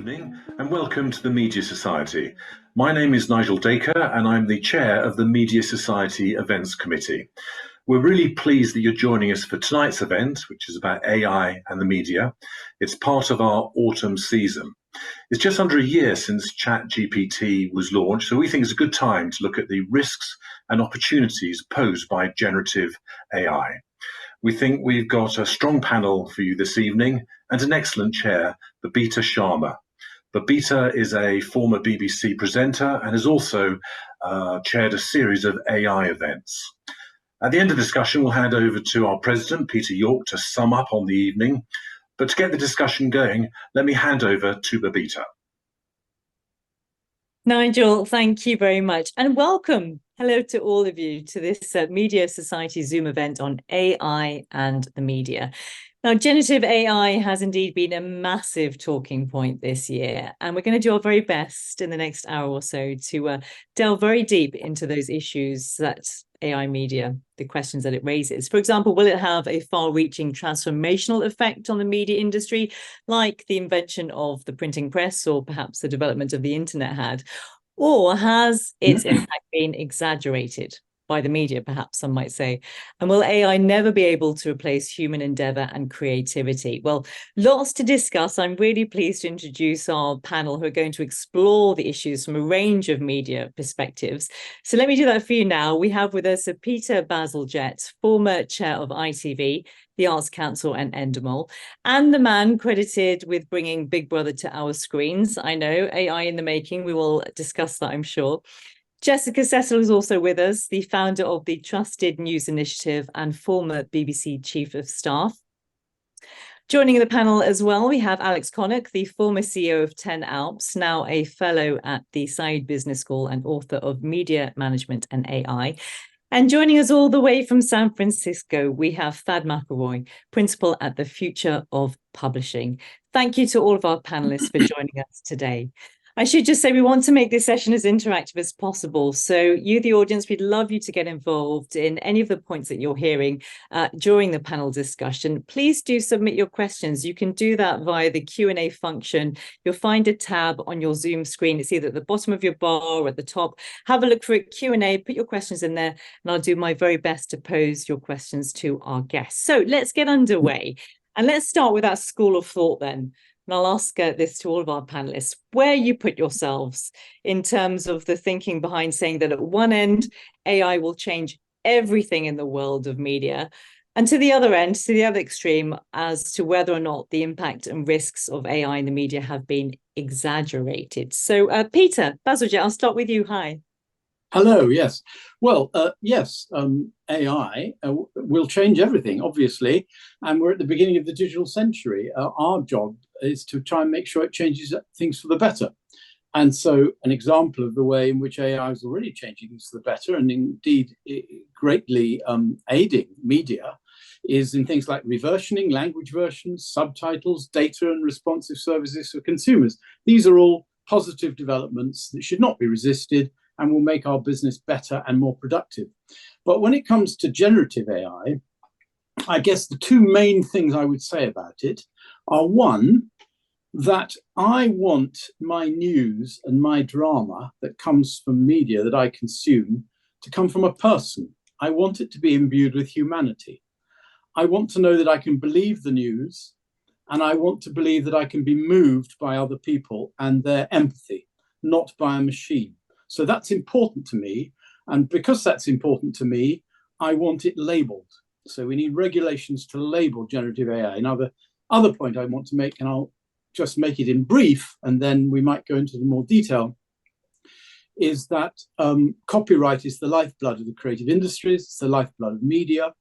evening and welcome to the Media Society. My name is Nigel Dacre and I'm the chair of the Media Society Events Committee. We're really pleased that you're joining us for tonight's event, which is about AI and the media. It's part of our autumn season. It's just under a year since ChatGPT was launched, so we think it's a good time to look at the risks and opportunities posed by generative AI. We think we've got a strong panel for you this evening and an excellent chair, Babita Sharma. Babita is a former BBC presenter and has also chaired a series of AI events. At the end of the discussion, we'll hand over to our president, Peter York, to sum up on the evening. But to get the discussion going, let me hand over to Babita. Nigel, thank you very much and welcome. Hello to all of you to this Media Society Zoom event on AI and the media. Now, generative AI has indeed been a massive talking point this year, and we're going to do our very best in the next hour or so to delve very deep into those issues that AI media, the questions that it raises. For example, will it have a far-reaching transformational effect on the media industry, like the invention of the printing press or perhaps the development of the internet had? Or has its impact been exaggerated by the media, perhaps some might say? And will AI never be able to replace human endeavor and creativity? Well, lots to discuss. I'm really pleased to introduce our panel who are going to explore the issues from a range of media perspectives. So let me do that for you now. We have with us Peter Bazalgette, former chair of ITV, the Arts Council and Endemol, and the man credited with bringing Big Brother to our screens. I know, AI in the making. We will discuss that, I'm sure. Jessica Cecil is also with us, the founder of the Trusted News Initiative and former BBC Chief of Staff. Joining the panel as well, we have Alex Connock, the former CEO of 10 Alps, now a fellow at the Saïd Business School and author of Media Management and AI. And joining us all the way from San Francisco, we have Thad McElroy, principal at the Future of Publishing. Thank you to all of our panelists for joining us today. I should just say we want to make this session as interactive as possible. So you, the audience, we'd love you to get involved in any of the points that you're hearing during the panel discussion. Please do submit your questions. You can do that via the Q&A function. You'll find a tab on your Zoom screen. It's either at the bottom of your bar or at the top. Have a look for it, Q&A, put your questions in there, and I'll do my very best to pose your questions to our guests. So let's get underway. And let's start with that school of thought then. And I'll ask this to all of our panelists, where you put yourselves in terms of the thinking behind saying that at one end, AI will change everything in the world of media, and to the other end, to the other extreme, as to whether or not the impact and risks of AI in the media have been exaggerated. So Peter Bazalgette, I'll start with you. Hi. Hello, yes. Well, yes, AI will change everything, obviously, and we're at the beginning of the digital century. Our job is to try and make sure it changes things for the better. And so an example of the way in which AI is already changing things for the better, and indeed greatly aiding media, is in things like reversioning, language versions, subtitles, data and responsive services for consumers. These are all positive developments that should not be resisted and will make our business better and more productive. But when it comes to generative AI, I guess the two main things I would say about it are, one, that I want my news and my drama that comes from media that I consume to come from a person. I want it to be imbued with humanity. I want to know that I can believe the news, and I want to believe that I can be moved by other people and their empathy, not by a machine. So that's important to me. And because that's important to me, I want it labeled. So we need regulations to label generative AI. Now, the other point I want to make, and I'll just make it in brief, and then we might go into the more detail, is that copyright is the lifeblood of the creative industries, it's the lifeblood of media,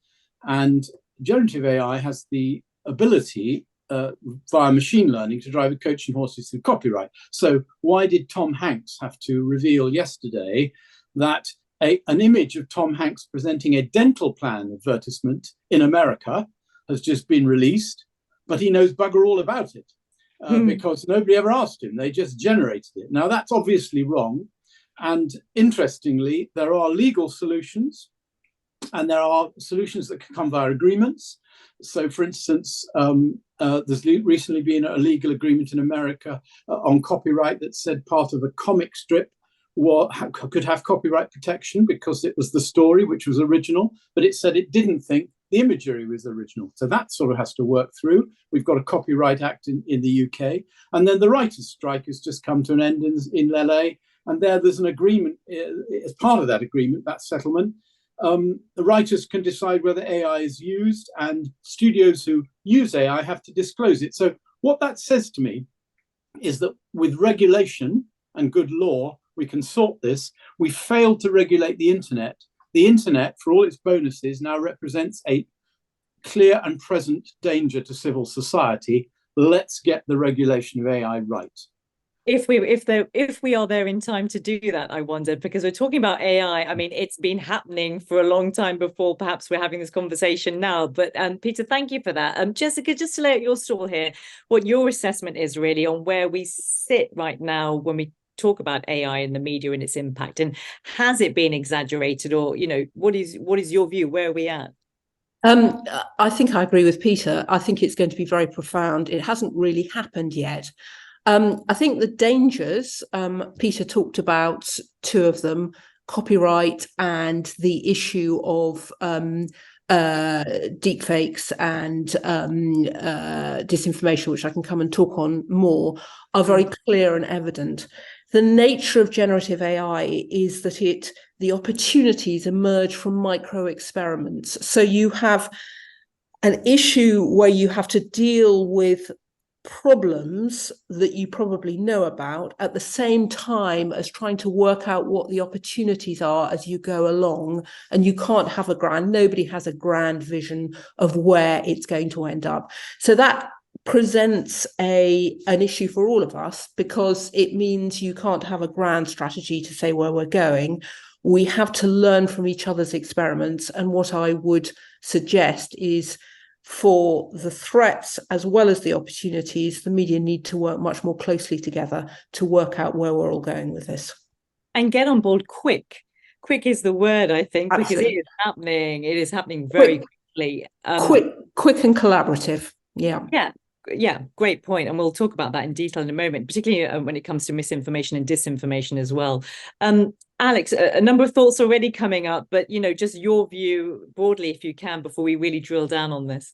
and generative AI has the ability via machine learning to drive a coach and horses through copyright. So why did Tom Hanks have to reveal yesterday that an image of Tom Hanks presenting a dental plan advertisement in America has just been released, but he knows bugger all about it because nobody ever asked him. They just generated it. Now, that's obviously wrong. And interestingly, there are legal solutions and there are solutions that can come via agreements. So, for instance, There's recently been a legal agreement in America on copyright that said part of a comic strip could have copyright protection because it was the story which was original, but it said it didn't think the imagery was original. So that sort of has to work through. We've got a Copyright Act in the UK. And then the writers' strike has just come to an end in LA. And there's an agreement, as part of that agreement, that settlement, the writers can decide whether AI is used, and studios who use AI have to disclose it. So what that says to me is that with regulation and good law, we can sort this. We failed to regulate the internet. The internet, for all its bonuses, now represents a clear and present danger to civil society. Let's get the regulation of AI right. If we are there in time to do that, I wonder, because we're talking about AI. I mean, it's been happening for a long time before perhaps we're having this conversation now. But Peter, thank you for that. Jessica, just to lay out your stall here, what your assessment is really on where we sit right now when we talk about AI in the media and its impact, and has it been exaggerated, or what is your view? Where are we at? I think I agree with Peter. I think it's going to be very profound. It hasn't really happened yet. I think the dangers, Peter talked about two of them, copyright and the issue of deepfakes and disinformation, which I can come and talk on more, are very clear and evident. The nature of generative AI is that the opportunities emerge from micro experiments. So you have an issue where you have to deal with problems that you probably know about at the same time as trying to work out what the opportunities are as you go along. And you can't have nobody has a grand vision of where it's going to end up. So that presents an issue for all of us, because it means you can't have a grand strategy to say where we're going. We have to learn from each other's experiments. And what I would suggest is, for the threats as well as the opportunities, the media need to work much more closely together to work out where we're all going with this. And get on board quick. Quick is the word, I think, Absolutely. because it is happening. It is happening very quickly. Quick and collaborative. Yeah, great point. And we'll talk about that in detail in a moment, particularly when it comes to misinformation and disinformation as well. Alex, a number of thoughts already coming up, but just your view broadly, if you can, before we really drill down on this.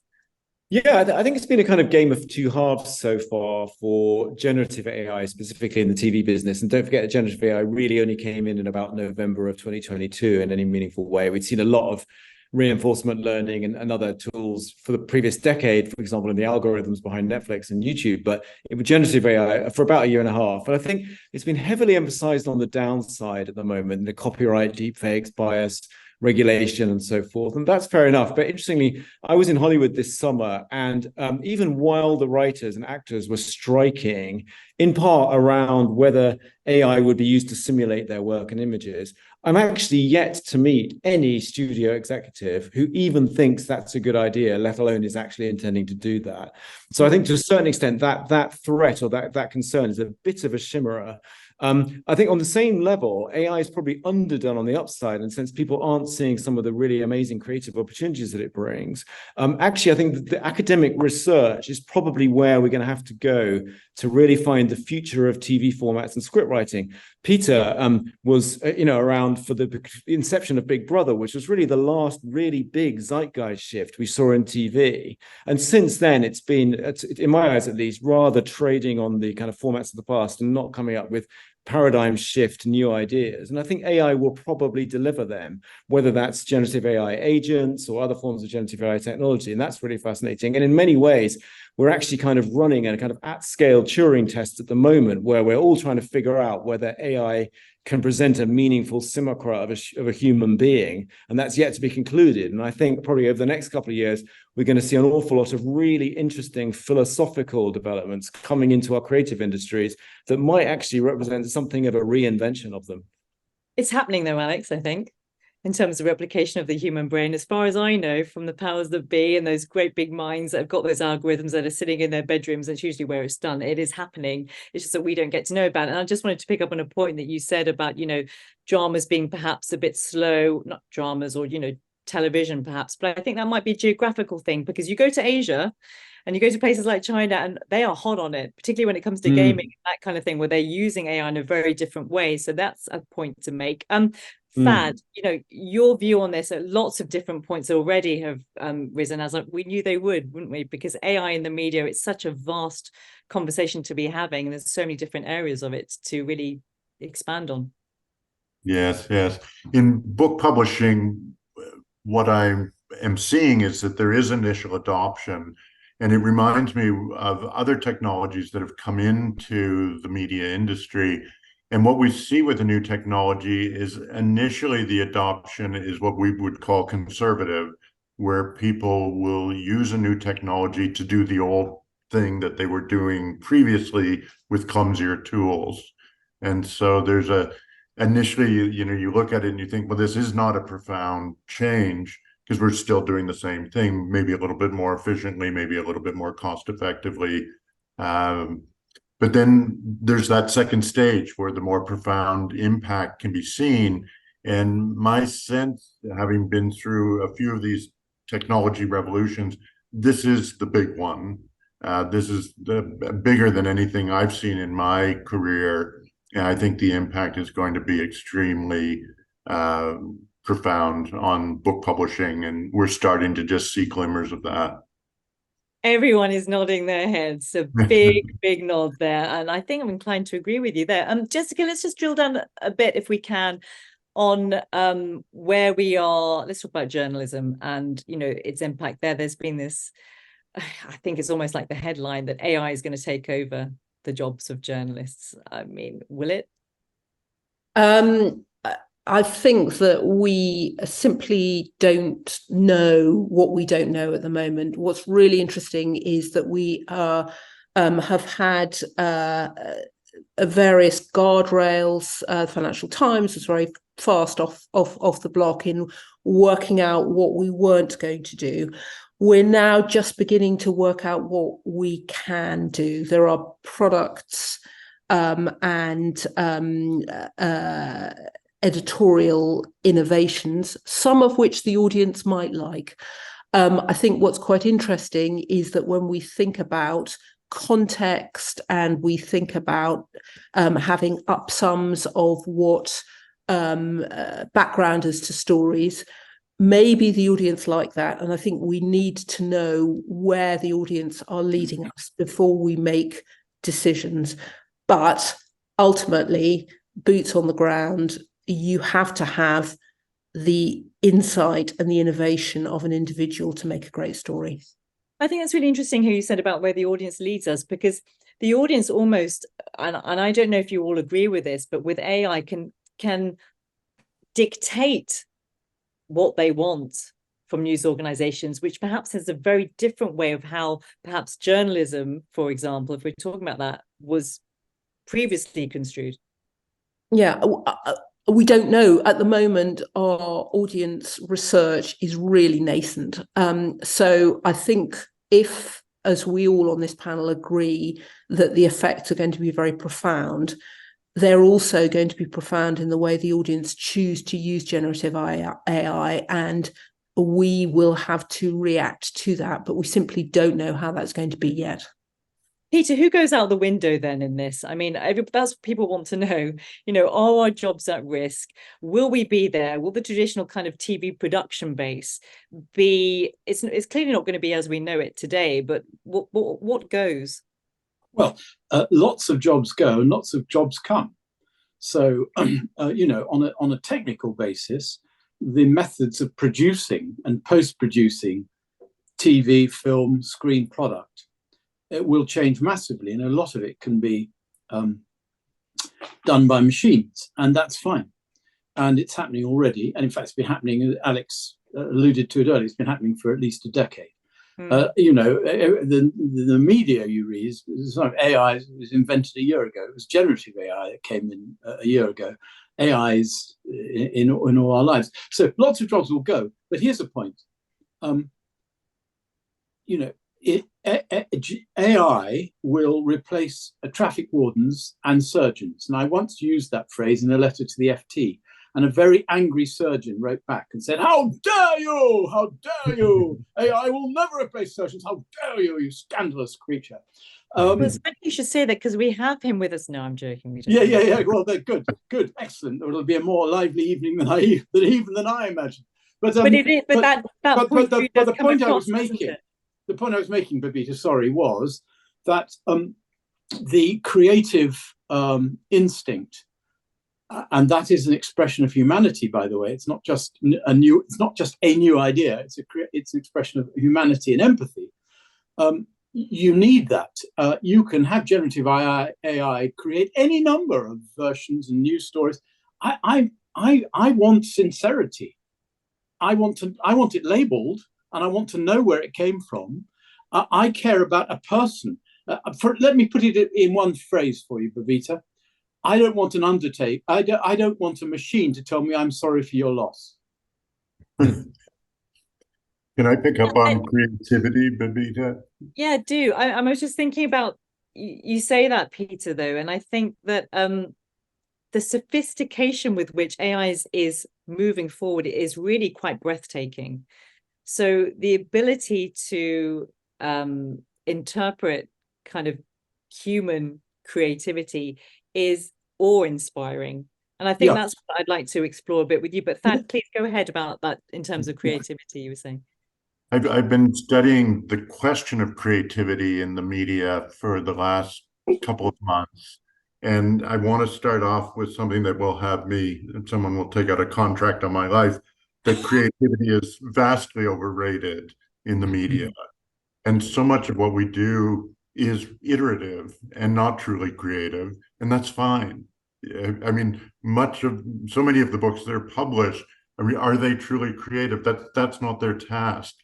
Yeah, I think it's been a kind of game of two halves so far for generative AI, specifically in the TV business. And don't forget that generative AI really only came in about November of 2022 in any meaningful way. We'd seen a lot of reinforcement learning and other tools for the previous decade, for example, in the algorithms behind Netflix and YouTube, but with generative AI for about a year and a half. But I think it's been heavily emphasized on the downside at the moment, the copyright, deepfakes, bias, regulation, and so forth. And that's fair enough. But interestingly, I was in Hollywood this summer, and even while the writers and actors were striking, in part around whether AI would be used to simulate their work and images, I'm actually yet to meet any studio executive who even thinks that's a good idea, let alone is actually intending to do that. So I think to a certain extent that threat or that concern is a bit of a chimera. I think on the same level, AI is probably underdone on the upside, and since people aren't seeing some of the really amazing creative opportunities that it brings, actually, I think the academic research is probably where we're going to have to go to really find the future of TV formats and script writing. Peter was around for the inception of Big Brother, which was really the last really big zeitgeist shift we saw in TV. And since then, it's been, in my eyes at least, rather trading on the kind of formats of the past and not coming up with paradigm shift, new ideas. And I think AI will probably deliver them, whether that's generative AI agents or other forms of generative AI technology. And that's really fascinating. And in many ways, we're actually kind of running a kind of at-scale Turing test at the moment, where we're all trying to figure out whether AI can present a meaningful simulacra of a human being. And that's yet to be concluded. And I think probably over the next couple of years, we're going to see an awful lot of really interesting philosophical developments coming into our creative industries that might actually represent something of a reinvention of them. It's happening though, Alex, I think, in terms of replication of the human brain. As far as I know, from the powers that be and those great big minds that have got those algorithms that are sitting in their bedrooms, that's usually where it's done. It is happening. It's just that we don't get to know about it. And I just wanted to pick up on a point that you said about, dramas being perhaps a bit slow, not dramas or, television, perhaps. But I think that might be a geographical thing, because you go to Asia and you go to places like China and they are hot on it, particularly when it comes to gaming and that kind of thing, where they're using AI in a very different way. So that's a point to make. Fad, your view on this, lots of different points already have risen, as we knew they would, wouldn't we? Because AI in the media, it's such a vast conversation to be having, and there's so many different areas of it to really expand on. Yes. In book publishing, what I am seeing is that there is initial adoption, and it reminds me of other technologies that have come into the media industry. And what we see with the new technology is initially the adoption is what we would call conservative, where people will use a new technology to do the old thing that they were doing previously with clumsier tools. And so there's initially, you look at it and you think, well, this is not a profound change, because we're still doing the same thing, maybe a little bit more efficiently, maybe a little bit more cost effectively. But then there's that second stage where the more profound impact can be seen. And my sense, having been through a few of these technology revolutions, this is the big one. This is bigger than anything I've seen in my career. And I think the impact is going to be extremely profound on book publishing. And we're starting to just see glimmers of that. Everyone is nodding their heads, a big nod there. And I think I'm inclined to agree with you there. Jessica, let's just drill down a bit, if we can, on where we are. Let's talk about journalism and, its impact there. There's been this, I think it's almost like the headline that AI is going to take over the jobs of journalists. I mean, will it? I think that we simply don't know what we don't know at the moment. What's really interesting is that we have had various guardrails. Financial Times was very fast off the block in working out what we weren't going to do. We're now just beginning to work out what we can do. There are products and editorial innovations, some of which the audience might like. I think what's quite interesting is that when we think about context and we think about having upsums of what backgrounders to stories, maybe the audience like that. And I think we need to know where the audience are leading us before we make decisions. But ultimately, boots on the ground, you have to have the insight and the innovation of an individual to make a great story. I think that's really interesting how you said about where the audience leads us, because the audience almost, and I don't know if you all agree with this, but with AI can dictate what they want from news organizations, which perhaps is a very different way of how perhaps journalism, for example, if we're talking about that, was previously construed. Yeah. We don't know. At the moment, our audience research is really nascent. So I think if, as we all on this panel agree, that the effects are going to be very profound, they're also going to be profound in the way the audience choose to use generative AI, and we will have to react to that, but we simply don't know how that's going to be yet. Peter, who goes out the window then in this? I mean, that's what people want to know. Are our jobs at risk? Will we be there? Will the traditional kind of TV production base be? It's clearly not going to be as we know it today. But what goes? Well, lots of jobs go and lots of jobs come. So on a technical basis, the methods of producing and post-producing TV, film, screen product, it will change massively, and a lot of it can be done by machines, and that's fine. And it's happening already, and in fact, it's been happening. Alex alluded to it earlier. It's been happening for at least a decade. The media you read is sort of AI was invented a year ago. It was generative AI that came in a year ago. AI is in all our lives. So lots of jobs will go. But here's the point. AI will replace traffic wardens and surgeons. And I once used that phrase in a letter to the FT. And a very angry surgeon wrote back and said, "How dare you? How dare you? AI will never replace surgeons. How dare you, you scandalous creature." Well, it's funny you should say that because we have him with us. No, I'm joking. Yeah. Well, they're good, excellent. It'll be a more lively evening than I imagined. But the point I was making, Babita, sorry, was that the creative instinct, and that is an expression of humanity, by the way. It's not just a new idea. It's an expression of humanity and empathy. You need that. You can have generative AI create any number of versions and news stories. I want sincerity. I want it labeled, and I want to know where it came from. I care about a person. Let me put it in one phrase for you, Babita. I don't want an undertaker. I don't want a machine to tell me I'm sorry for your loss. Can I pick up on creativity, Babita? Yeah, do. I was just thinking about, you say that, Peter, though, and I think that the sophistication with which AI is moving forward is really quite breathtaking. So the ability to interpret kind of human creativity is awe-inspiring. And I think that's what I'd like to explore a bit with you. But Thad, please go ahead about that in terms of creativity, you were saying. I've been studying the question of creativity in the media for the last couple of months. And I want to start off with something that will have me, and someone will take out a contract on my life, that creativity is vastly overrated in the media. And so much of what we do is iterative and not truly creative, and that's fine. I mean, so many of the books that are published, I mean, are they truly creative? That's not their task.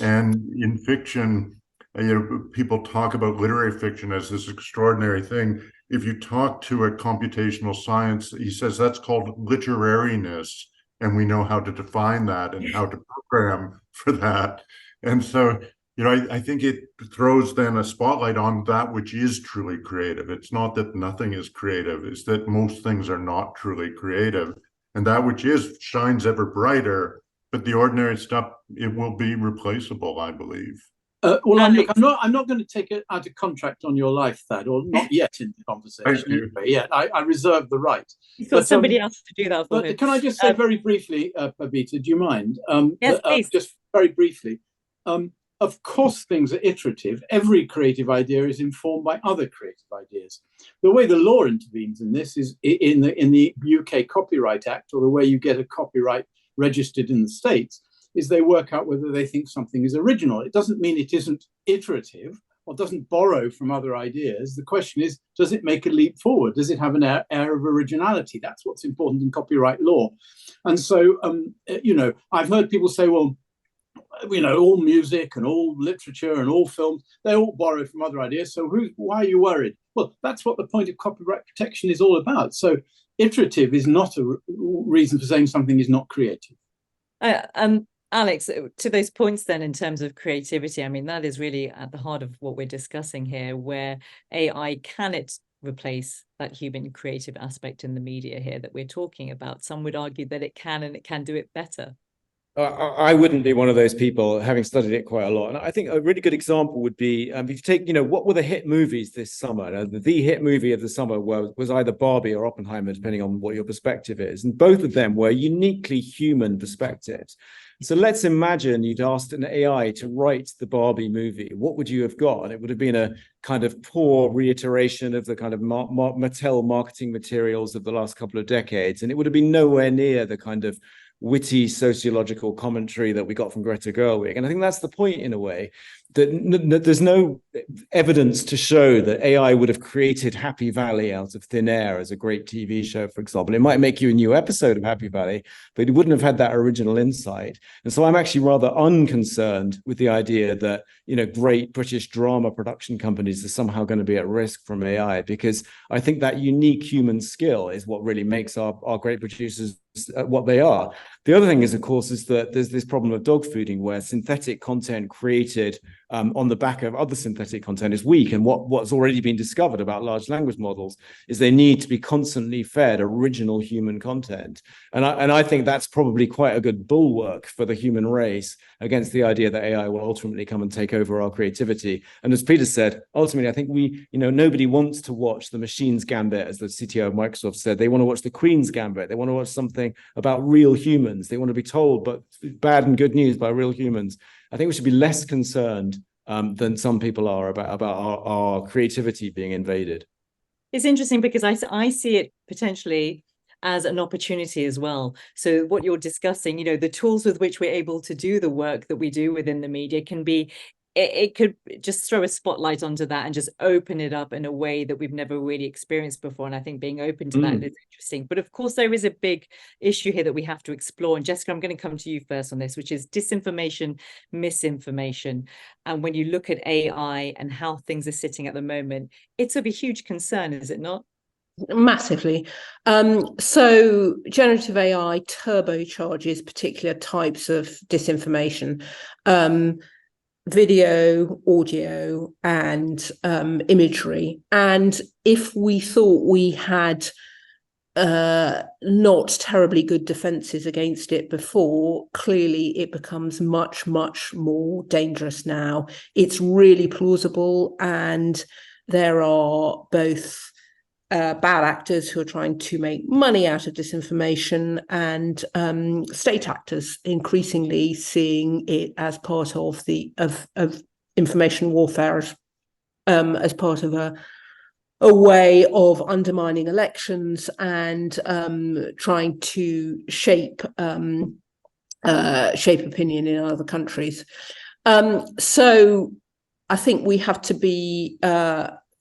And in fiction, people talk about literary fiction as this extraordinary thing. If you talk to a computational science, he says that's called literariness, and we know how to define that and how to program for that. And so, I think it throws then a spotlight on that which is truly creative. It's not that nothing is creative, it's that most things are not truly creative. And that which is shines ever brighter, but the ordinary stuff, it will be replaceable, I believe. Look, I'm not going to take it out of contract on your life, Thad, or not yet in the conversation. Anyway, I reserve the right. You've got somebody else to do that for him. Can I just say very briefly, Babita, do you mind? Yes, please. Just very briefly. Of course, things are iterative. Every creative idea is informed by other creative ideas. The way the law intervenes in this is in the UK Copyright Act, or the way you get a copyright registered in the States, is they work out whether they think something is original. It doesn't mean it isn't iterative or doesn't borrow from other ideas. The question is, does it make a leap forward? Does it have an air of originality? That's what's important in copyright law. And so, I've heard people say, well, all music and all literature and all films, they all borrow from other ideas. So why are you worried? Well, that's what the point of copyright protection is all about. So iterative is not a reason for saying something is not creative. Alex, to those points then in terms of creativity, I mean, that is really at the heart of what we're discussing here, where AI, can it replace that human creative aspect in the media here that we're talking about? Some would argue that it can, and it can do it better. I wouldn't be one of those people, having studied it quite a lot. And I think a really good example would be, if you take, what were the hit movies this summer? The hit movie of the summer was either Barbie or Oppenheimer, depending on what your perspective is. And both of them were uniquely human perspectives. So let's imagine you'd asked an AI to write the Barbie movie. What would you have got? It would have been a kind of poor reiteration of the kind of Mattel marketing materials of the last couple of decades. And it would have been nowhere near the kind of witty sociological commentary that we got from Greta Gerwig. And I think that's the point, in a way, that there's no evidence to show that AI would have created Happy Valley out of thin air as a great TV show, for example. It might make you a new episode of Happy Valley, but it wouldn't have had that original insight. And so I'm actually rather unconcerned with the idea that, great British drama production companies are somehow going to be at risk from AI, because I think that unique human skill is what really makes our great producers what they are. The other thing is, of course, is that there's this problem of dog fooding, where synthetic content created on the back of other synthetic content is weak. And what's already been discovered about large language models is they need to be constantly fed original human content. And I think that's probably quite a good bulwark for the human race against the idea that AI will ultimately come and take over our creativity. And as Peter said, ultimately, I think nobody wants to watch the machine's gambit, as the CTO of Microsoft said. They want to watch the Queen's gambit. They want to watch something about real humans. They want to be told but bad and good news by real humans. I think we should be less concerned than some people are about our creativity being invaded. It's interesting because I see it potentially as an opportunity as well. So what you're discussing, the tools with which we're able to do the work that we do within the media can be, it could just throw a spotlight onto that and just open it up in a way that we've never really experienced before. And I think being open to that is interesting. But of course, there is a big issue here that we have to explore. And Jessica, I'm going to come to you first on this, which is disinformation, misinformation. And when you look at AI and how things are sitting at the moment, it's of a huge concern, is it not? Massively. So generative AI turbocharges particular types of disinformation. Video, audio, and imagery. And if we thought we had not terribly good defenses against it before, clearly it becomes much, much more dangerous now. It's really plausible, and there are both bad actors who are trying to make money out of disinformation, and state actors increasingly seeing it as part of of information warfare, as part of a way of undermining elections and trying to shape opinion in other countries. So I think we have to be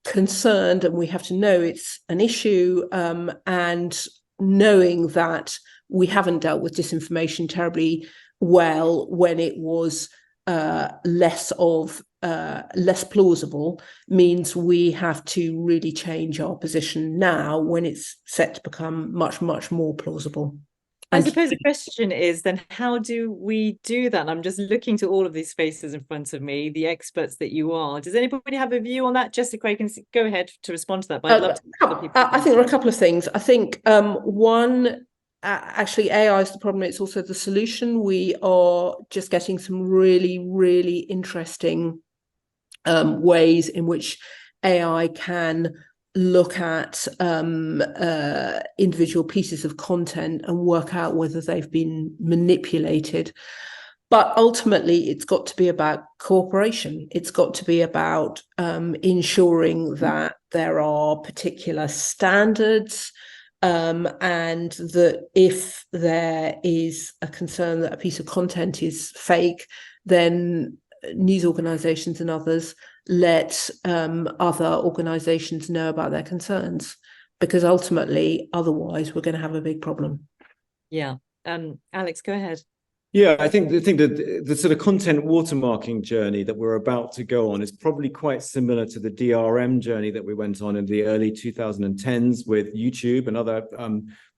concerned, and we have to know it's an issue, and knowing that we haven't dealt with disinformation terribly well when it was less plausible means we have to really change our position now when it's set to become much, much more plausible. I suppose the question is then, how do we do that? And I'm just looking to all of these faces in front of me, the experts that you are. Does anybody have a view on that? Jessica, you can go ahead to respond to that. But I'd love to. I think there are a couple of things. I think one, actually, AI is the problem. It's also the solution. We are just getting some really, really interesting ways in which AI can look at individual pieces of content and work out whether they've been manipulated. But ultimately, it's got to be about cooperation. It's got to be about ensuring that there are particular standards, and that if there is a concern that a piece of content is fake, then news organizations and others let other organizations know about their concerns, because ultimately, otherwise, we're going to have a big problem. Yeah. Alex, go ahead. Yeah, I think that the sort of content watermarking journey that we're about to go on is probably quite similar to the DRM journey that we went on in the early 2010s with YouTube and other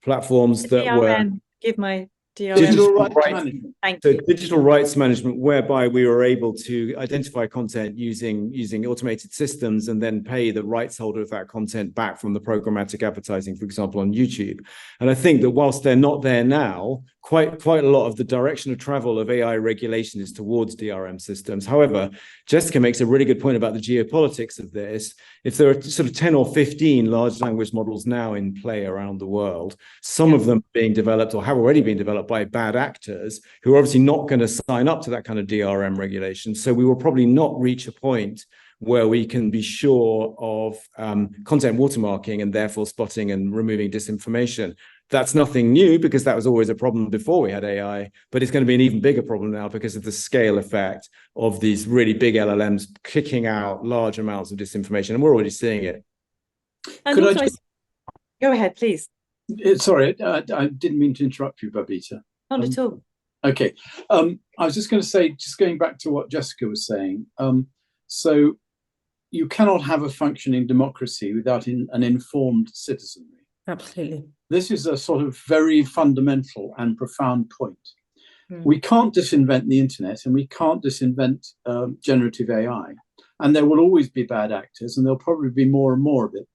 platforms that DRM, were... Give my DRM. Digital rights management. Thank So you. digital rights management, whereby we were able to identify content using automated systems and then pay the rights holder of that content back from the programmatic advertising, for example, on YouTube. And I think that whilst they're not there now, quite a lot of the direction of travel of AI regulation is towards DRM systems. However, Jessica makes a really good point about the geopolitics of this. If there are sort of 10 or 15 large language models now in play around the world, some of them being developed or have already been developed by bad actors who are obviously not going to sign up to that kind of DRM regulation. So we will probably not reach a point where we can be sure of content watermarking and therefore spotting and removing disinformation. That's nothing new, because that was always a problem before we had AI, but it's going to be an even bigger problem now because of the scale effect of these really big LLMs kicking out large amounts of disinformation, and we're already seeing it. And also, go ahead, please. Sorry, I didn't mean to interrupt you, Babita. Not at all. Okay. I was just going to say, just going back to what Jessica was saying, so you cannot have a functioning democracy without an informed citizenry. Absolutely. This is a sort of very fundamental and profound point. We can't disinvent the internet, and we can't disinvent generative AI. And there will always be bad actors, and there'll probably be more and more of it.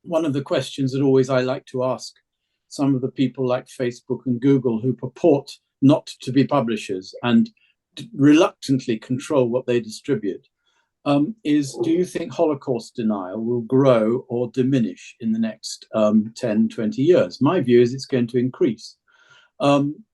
One of the questions that always I like to ask some of the people like Facebook and Google who purport not to be publishers and reluctantly control what they distribute is, do you think Holocaust denial will grow or diminish in the next 10, 20 years? My view is it's going to increase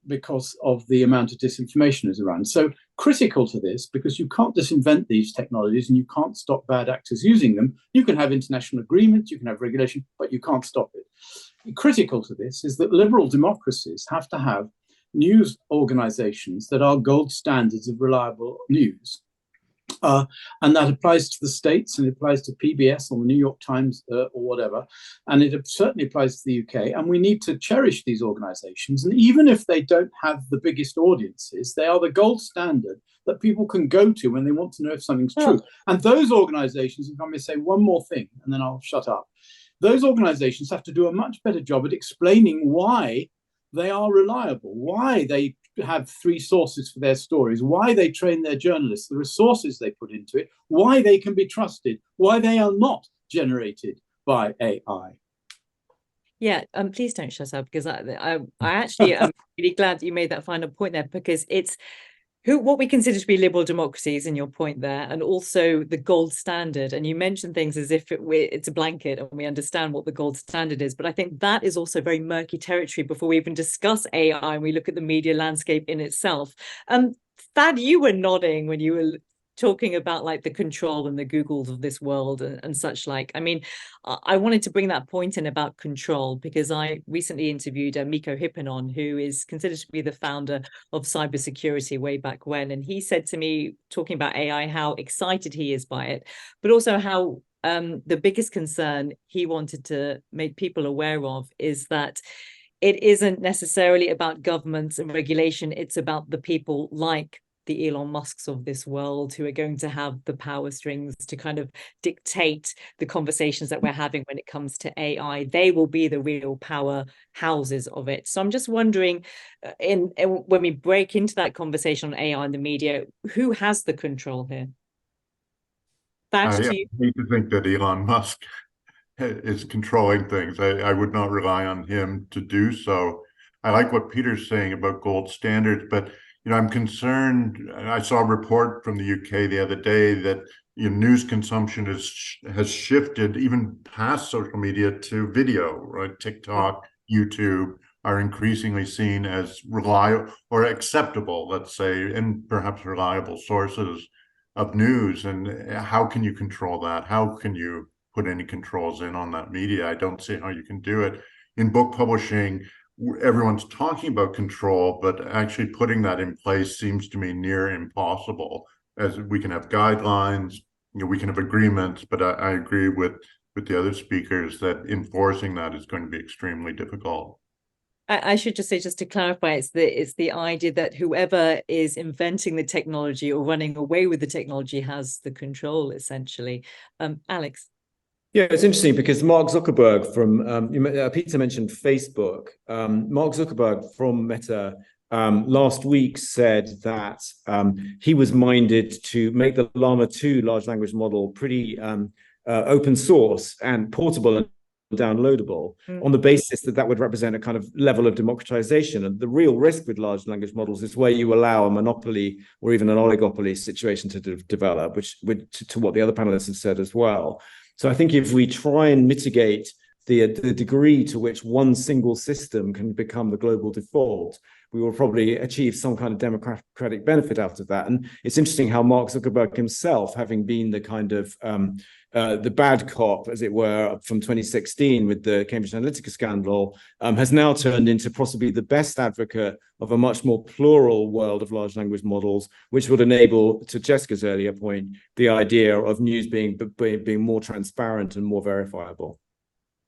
because of the amount of disinformation is around. So critical to this, because you can't disinvent these technologies and you can't stop bad actors using them. You can have international agreements, you can have regulation, but you can't stop it. Critical to this is that liberal democracies have to have news organizations that are gold standards of reliable news. And that applies to the States, and it applies to PBS or the New York Times or whatever. And it certainly applies to the UK. And we need to cherish these organizations. And even if they don't have the biggest audiences, they are the gold standard that people can go to when they want to know if something's true. And those organizations, if I may say one more thing, and then I'll shut up. Those organizations have to do a much better job at explaining why they are reliable, why they have 3 sources for their stories, why they train their journalists, the resources they put into it, why they can be trusted, why they are not generated by AI. Yeah, please don't shut up, because I actually am really glad that you made that final point there, because it's what we consider to be liberal democracies, in your point there, and also the gold standard. And you mentioned things as if it's a blanket and we understand what the gold standard is. But I think that is also very murky territory before we even discuss AI and we look at the media landscape in itself. Thad, you were nodding when you were talking about like the control and the Googles of this world and such like. I mean, I wanted to bring that point in about control, because I recently interviewed Miko Hipponon, who is considered to be the founder of cybersecurity way back when. And he said to me, talking about AI, how excited he is by it, but also how the biggest concern he wanted to make people aware of is that it isn't necessarily about governments and regulation. It's about the people like the Elon Musks of this world who are going to have the power strings to kind of dictate the conversations that we're having when it comes to AI. They will be the real power houses of it. So I'm just wondering, when we break into that conversation on AI and the media, who has the control here? I hate to think that Elon Musk is controlling things. I would not rely on him to do so. I like what Peter's saying about gold standards, but I'm concerned. I saw a report from the UK the other day that news consumption has shifted even past social media to video, right? TikTok, YouTube are increasingly seen as reliable or acceptable, let's say, and perhaps reliable sources of news. And how can you control that? How can you put any controls in on that media? I don't see how you can do it. In book publishing, everyone's talking about control, but actually putting that in place seems to me near impossible. As we can have guidelines, we can have agreements, but I agree with the other speakers that enforcing that is going to be extremely difficult. I should just say, just to clarify, it's the idea that whoever is inventing the technology or running away with the technology has the control, essentially. Alex. Yeah, it's interesting because Mark Zuckerberg from, Peter mentioned Facebook. Mark Zuckerberg from Meta last week said that he was minded to make the Llama 2 large language model pretty open source and portable and downloadable on the basis that would represent a kind of level of democratization. And the real risk with large language models is where you allow a monopoly or even an oligopoly situation to develop, which to what the other panelists have said as well. So I think if we try and mitigate the degree to which one single system can become the global default, we will probably achieve some kind of democratic benefit out of that. And it's interesting how Mark Zuckerberg himself, having been the kind of the bad cop, as it were, from 2016 with the Cambridge Analytica scandal, has now turned into possibly the best advocate of a much more plural world of large language models, which would enable, to Jessica's earlier point, the idea of news being more transparent and more verifiable.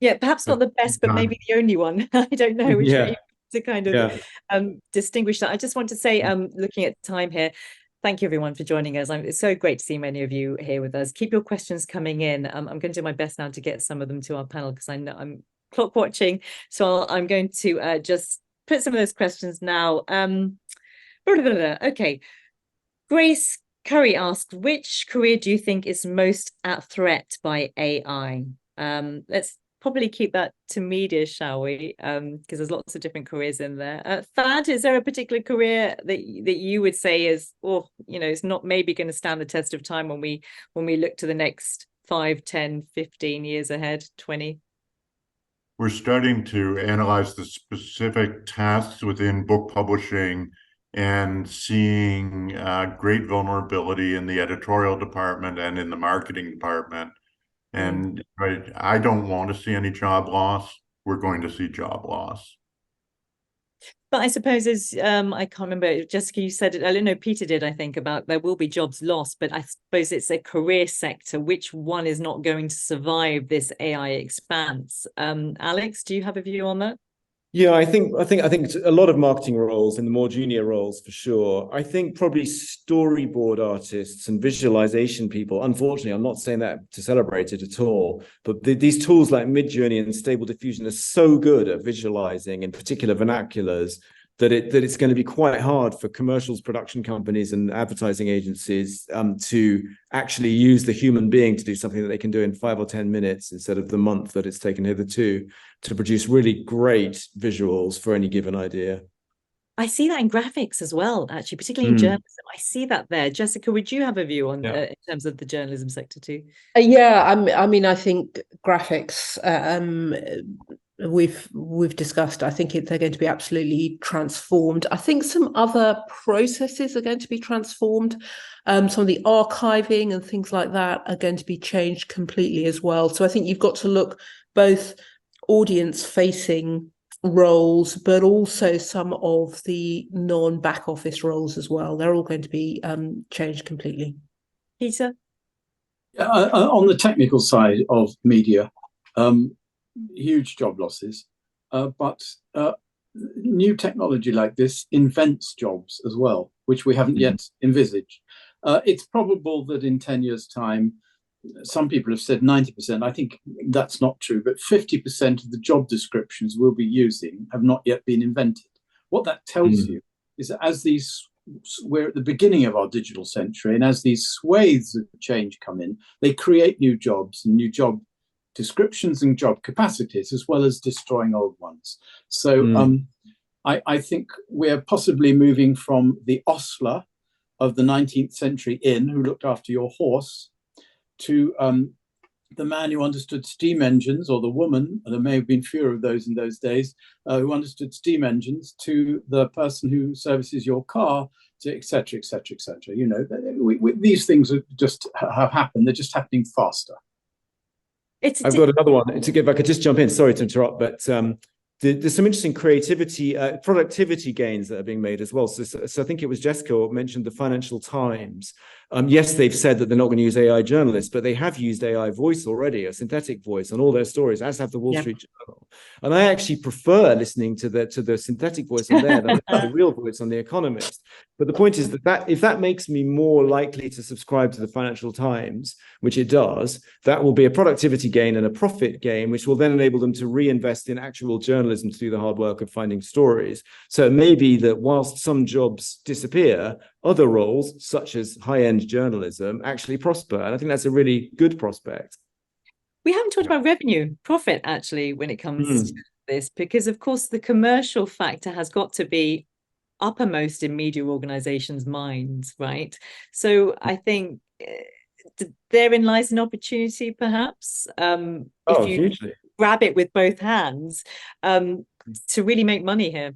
Yeah, perhaps not the best, but maybe the only one. I don't know which way to kind of distinguish that. I just want to say, looking at time here, thank you everyone for joining us. It's so great to see many of you here with us. Keep your questions coming in. I'm going to do my best now to get some of them to our panel, because I know I'm clock watching. So I'm going to just put some of those questions now. Okay. Grace Curry asked, which career do you think is most at threat by AI? Let's probably keep that to media, shall we? Because there's lots of different careers in there. Thad, is there a particular career that you would say is, or it's not maybe going to stand the test of time when we look to the next 5, 10, 15 years ahead, 20? We're starting to analyze the specific tasks within book publishing and seeing great vulnerability in the editorial department and in the marketing department. And I don't want to see any job loss. We're going to see job loss. But I suppose, as I can't remember, Jessica, you said it, I don't know, Peter did, I think, about there will be jobs lost, but I suppose it's a career sector. Which one is not going to survive this AI expanse? Alex, do you have a view on that? Yeah, I think a lot of marketing roles and the more junior roles for sure. I think probably storyboard artists and visualization people. Unfortunately, I'm not saying that to celebrate it at all, but these tools like Midjourney and Stable Diffusion are so good at visualizing in particular vernaculars that it's going to be quite hard for commercials, production companies, and advertising agencies to actually use the human being to do something that they can do in 5 or 10 minutes instead of the month that it's taken hitherto to produce really great visuals for any given idea. I see that in graphics as well, actually, particularly in journalism. I see that there. Jessica, would you have a view on in terms of the journalism sector too? Yeah, I mean, I think graphics. We've discussed. I think they're going to be absolutely transformed. I think some other processes are going to be transformed. Some of the archiving and things like that are going to be changed completely as well. So I think you've got to look both audience-facing roles, but also some of the non-back office roles as well. They're all going to be changed completely. Peter? On the technical side of media, huge job losses, but new technology like this invents jobs as well, which we haven't yet envisaged. It's probable that in 10 years' time, some people have said 90%. I think that's not true, but 50% of the job descriptions we'll be using have not yet been invented. What that tells you is that we're at the beginning of our digital century, and as these swathes of change come in, they create new jobs and new job descriptions and job capacities, as well as destroying old ones. So I think we're possibly moving from the ostler of the 19th century inn who looked after your horse to the man who understood steam engines, or the woman, and there may have been fewer of those in those days, who understood steam engines, to the person who services your car, to et cetera, et cetera, et cetera. These things have happened. They're just happening faster. I've got another one. If I could just jump in, sorry to interrupt, but there's some interesting creativity, productivity gains that are being made as well. So I think it was Jessica who mentioned the Financial Times. Yes, they've said that they're not going to use AI journalists, but they have used AI voice already, a synthetic voice on all their stories, as have the Wall Street Journal. And I actually prefer listening to the synthetic voice on there than the real voice on The Economist. But the point is that if that makes me more likely to subscribe to the Financial Times, which it does, that will be a productivity gain and a profit gain, which will then enable them to reinvest in actual journalism to do the hard work of finding stories. So it may be that whilst some jobs disappear, other roles, such as high-end journalism, actually prosper. And I think that's a really good prospect. We haven't talked about revenue, profit, actually, when it comes to this, because, of course, the commercial factor has got to be uppermost in media organizations' minds, right? So I think therein lies an opportunity, perhaps, if you hugely. Grab it with both hands, to really make money here.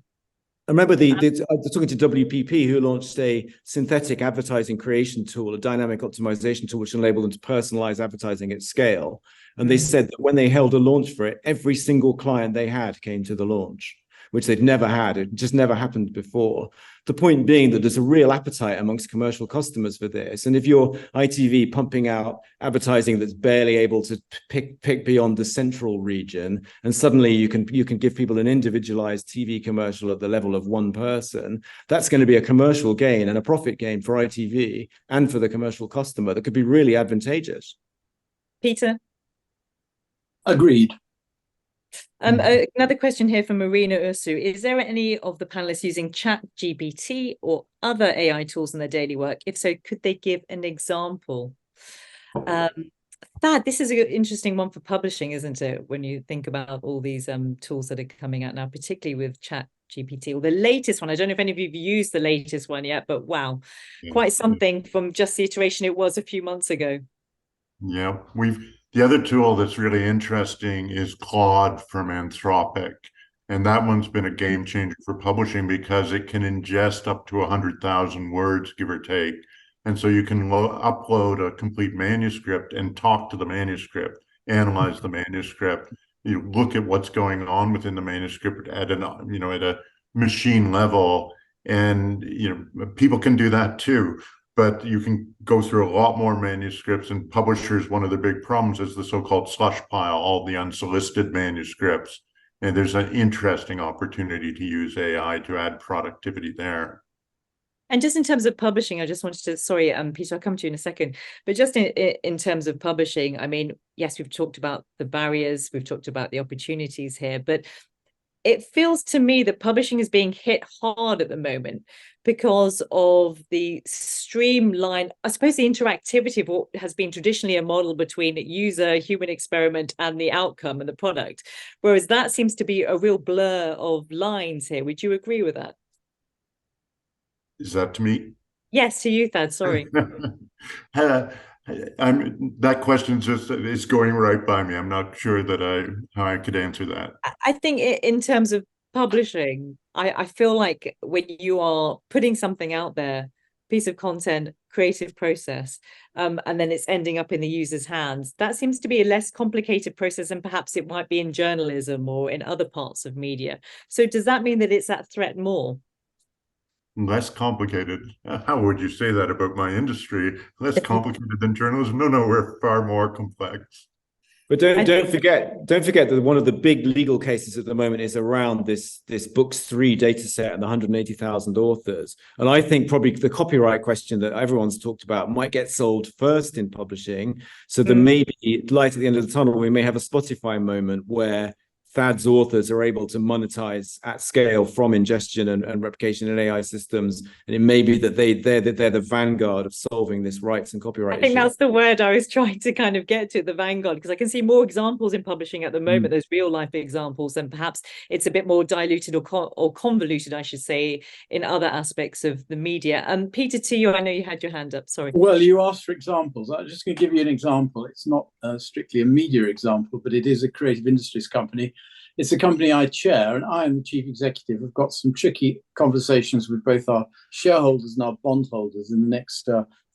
I remember I was talking to WPP, who launched a synthetic advertising creation tool, a dynamic optimization tool, which enabled them to personalize advertising at scale. And they said that when they held a launch for it, every single client they had came to the launch, which they'd never had. It just never happened before. The point being that there's a real appetite amongst commercial customers for this. And if you're ITV pumping out advertising that's barely able to pick beyond the central region, and suddenly you can give people an individualized TV commercial at the level of one person, that's going to be a commercial gain and a profit gain for ITV and for the commercial customer that could be really advantageous. Peter? Agreed. Another question here from Marina Ursu. Is there any of the panelists using ChatGPT or other AI tools in their daily work? If so, could they give an example? Thad, this is an interesting one for publishing, isn't it? When you think about all these tools that are coming out now, particularly with ChatGPT, or the latest one. I don't know if any of you have used the latest one yet, but wow, quite something from just the iteration it was a few months ago. Yeah, the other tool that's really interesting is Claude from Anthropic. And that one's been a game changer for publishing because it can ingest up to 100,000 words, give or take. And so you can upload a complete manuscript and talk to the manuscript, analyze the manuscript, you look at what's going on within the manuscript at a machine level. And people can do that too. But you can go through a lot more manuscripts, and publishers, one of the big problems is the so-called slush pile, all the unsolicited manuscripts. And there's an interesting opportunity to use AI to add productivity there. And just in terms of publishing, I just wanted to, sorry, Peter, I'll come to you in a second, but just in terms of publishing, I mean, yes, we've talked about the barriers, we've talked about the opportunities here, but it feels to me that publishing is being hit hard at the moment because of the streamline, I suppose, the interactivity of what has been traditionally a model between user, human experiment, and the outcome and the product. Whereas that seems to be a real blur of lines here. Would you agree with that? Is that to me? Yes, to you, Thad. Sorry. That question is going right by me. I'm not sure how I could answer that. I think in terms of publishing, I feel like when you are putting something out there, piece of content, creative process, and then it's ending up in the user's hands, that seems to be a less complicated process than perhaps it might be in journalism or in other parts of media. So does that mean that it's that threat more? Less complicated? How would you say that about my industry? Less complicated than journalism? No, we're far more complex. But don't forget that one of the big legal cases at the moment is around this Books 3 data set and the 180,000 authors. And I think probably the copyright question that everyone's talked about might get solved first in publishing. So there may be light at the end of the tunnel. We may have a Spotify moment where Thad's authors are able to monetize at scale from ingestion and replication in AI systems, and it may be that they're the vanguard of solving this rights and copyright I think issue. that's the word I was trying to kind of get to, the vanguard, because I can see more examples in publishing at the moment, those real life examples, and perhaps it's a bit more diluted or convoluted, I should say, in other aspects of the media. Peter, to you, I know you had your hand up, sorry. Well, you asked for examples. I'm just going to give you an example. It's not strictly a media example, but it is a creative industries company. It's a company I chair, and I am the chief executive. I've got some tricky conversations with both our shareholders and our bondholders in the next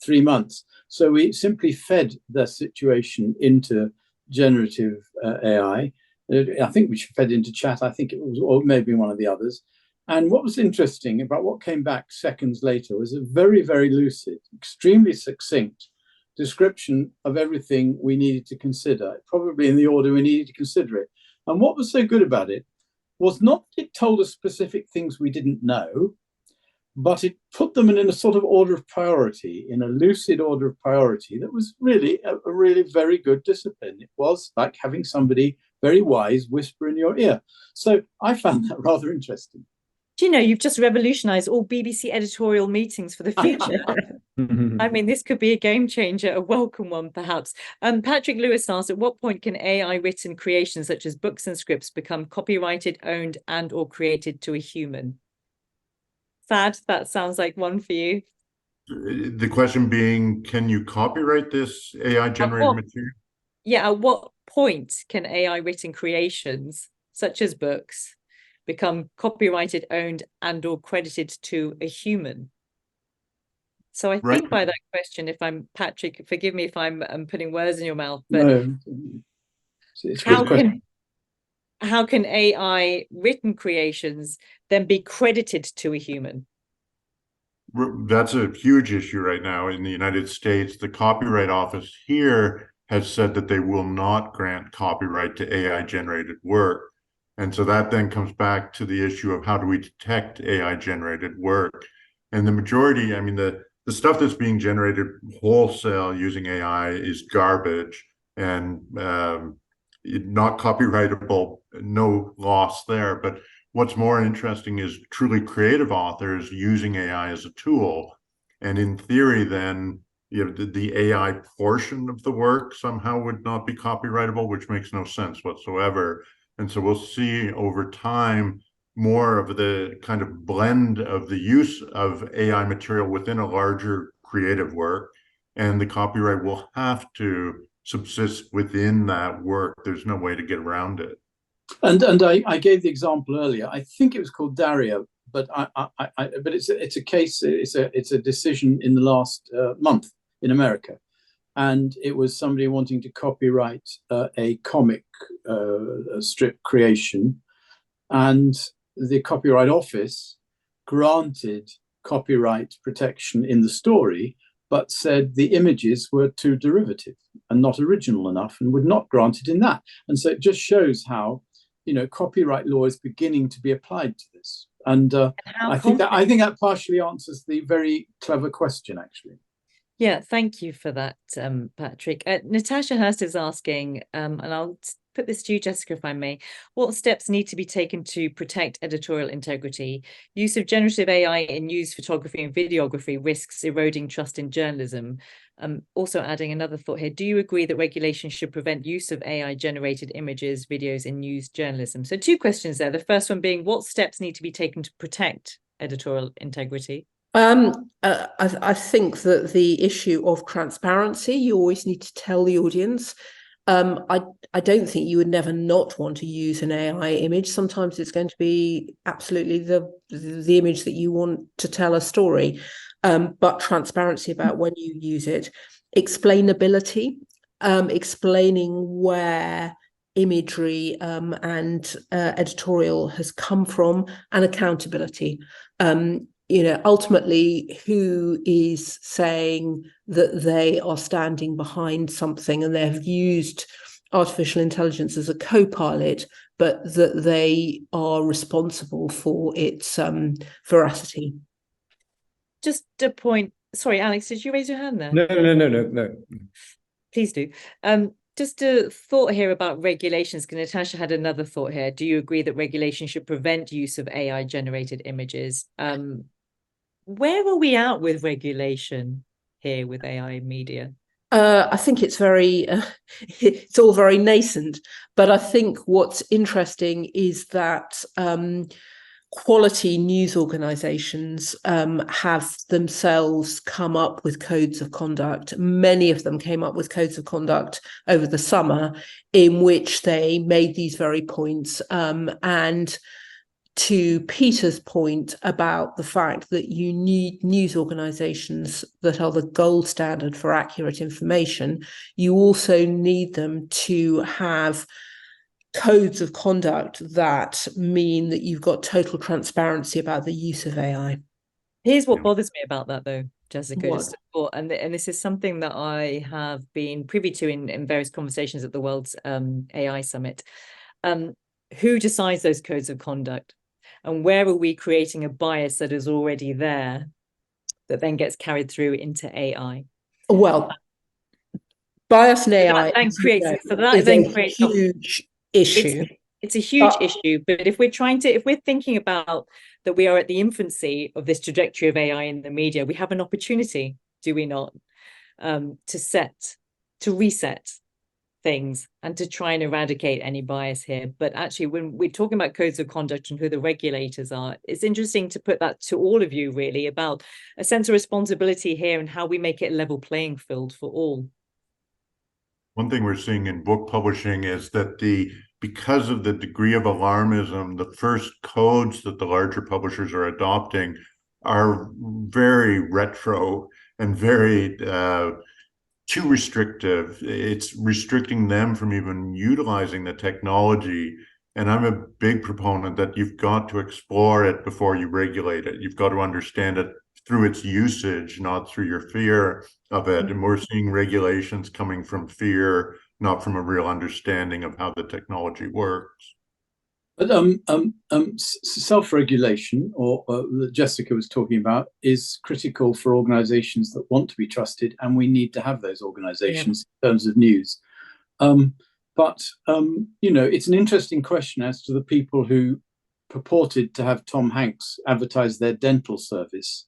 3 months. So we simply fed the situation into generative AI. I think we fed into chat. I think it was, or maybe one of the others. And what was interesting about what came back seconds later was a very, very lucid, extremely succinct description of everything we needed to consider, probably in the order we needed to consider it. And what was so good about it was not that it told us specific things we didn't know, but it put them in a sort of order of priority, in a lucid order of priority that was really a really very good discipline. It was like having somebody very wise whisper in your ear. So I found that rather interesting. Do you know, you've just revolutionized all BBC editorial meetings for the future. I mean, this could be a game changer, a welcome one, perhaps. Patrick Lewis asked, at what point can AI written creations such as books and scripts become copyrighted, owned, and or created to a human? Thad, that sounds like one for you. The question being, can you copyright this AI generated material? Yeah, at what point can AI written creations such as books become copyrighted, owned, and or credited to a human? So I think by that question, if I'm Patrick, forgive me if I'm putting words in your mouth, but no, it's how can AI written creations then be credited to a human? That's a huge issue right now in the United States. The Copyright Office here has said that they will not grant copyright to AI generated work. And so that then comes back to the issue of how do we detect AI generated work? And the majority, I mean, the stuff that's being generated wholesale using AI is garbage. And not copyrightable, no loss there. But what's more interesting is truly creative authors using AI as a tool. And in theory, then, the AI portion of the work somehow would not be copyrightable, which makes no sense whatsoever. And so we'll see over time more of the kind of blend of the use of AI material within a larger creative work, and the copyright will have to subsist within that work. There's no way to get around it. And I gave the example earlier. I think it was called Dario, but but it's a case. It's a decision in the last month in America, and it was somebody wanting to copyright a comic strip creation, and the Copyright Office granted copyright protection in the story, but said the images were too derivative and not original enough, and would not grant it in that. And so it just shows how, copyright law is beginning to be applied to this. And I think that partially answers the very clever question, actually. Yeah, thank you for that, Patrick. Natasha Hurst is asking, and I'll put this to you, Jessica, if I may. What steps need to be taken to protect editorial integrity? Use of generative AI in news, photography, and videography risks eroding trust in journalism. Also adding another thought here, do you agree that regulation should prevent use of AI-generated images, videos in news journalism? So 2 questions there. The first one being, what steps need to be taken to protect editorial integrity? I think that the issue of transparency, you always need to tell the audience. I don't think you would never not want to use an AI image. Sometimes it's going to be absolutely the image that you want to tell a story, but transparency about when you use it, explainability, explaining where imagery and editorial has come from, and accountability. Ultimately, who is saying that they are standing behind something and they have used artificial intelligence as a co-pilot, but that they are responsible for its veracity? Just a point. Sorry, Alex, did you raise your hand there? No. Please do. Just a thought here about regulations. Natasha had another thought here. Do you agree that regulation should prevent use of AI-generated images? Where are we at with regulation here with AI media? I think it's it's all very nascent, but I think what's interesting is that quality news organizations have themselves come up with codes of conduct. Many of them came up with codes of conduct over the summer in which they made these very points. And to Peter's point about the fact that you need news organizations that are the gold standard for accurate information, you also need them to have codes of conduct that mean that you've got total transparency about the use of AI. Here's what bothers me about that, though, Jessica. What? And this is something that I have been privy to in various conversations at the World's AI Summit. Who decides those codes of conduct? And where are we creating a bias that is already there that then gets carried through into AI? Well, bias in AI then creates a huge issue. It's a huge issue. But if we're thinking about that we are at the infancy of this trajectory of AI in the media, we have an opportunity, do we not, to reset things and to try and eradicate any bias here. But actually, when we're talking about codes of conduct and who the regulators are, it's interesting to put that to all of you, really, about a sense of responsibility here and how we make it a level playing field for all. One thing we're seeing in book publishing is that because of the degree of alarmism, the first codes that the larger publishers are adopting are very retro and very too restrictive. It's restricting them from even utilizing the technology. And I'm a big proponent that you've got to explore it before you regulate it. You've got to understand it through its usage, not through your fear of it. And we're seeing regulations coming from fear, not from a real understanding of how the technology works. But self-regulation, or that Jessica was talking about, is critical for organizations that want to be trusted, and we need to have those organizations in terms of news. But, it's an interesting question as to the people who purported to have Tom Hanks advertise their dental service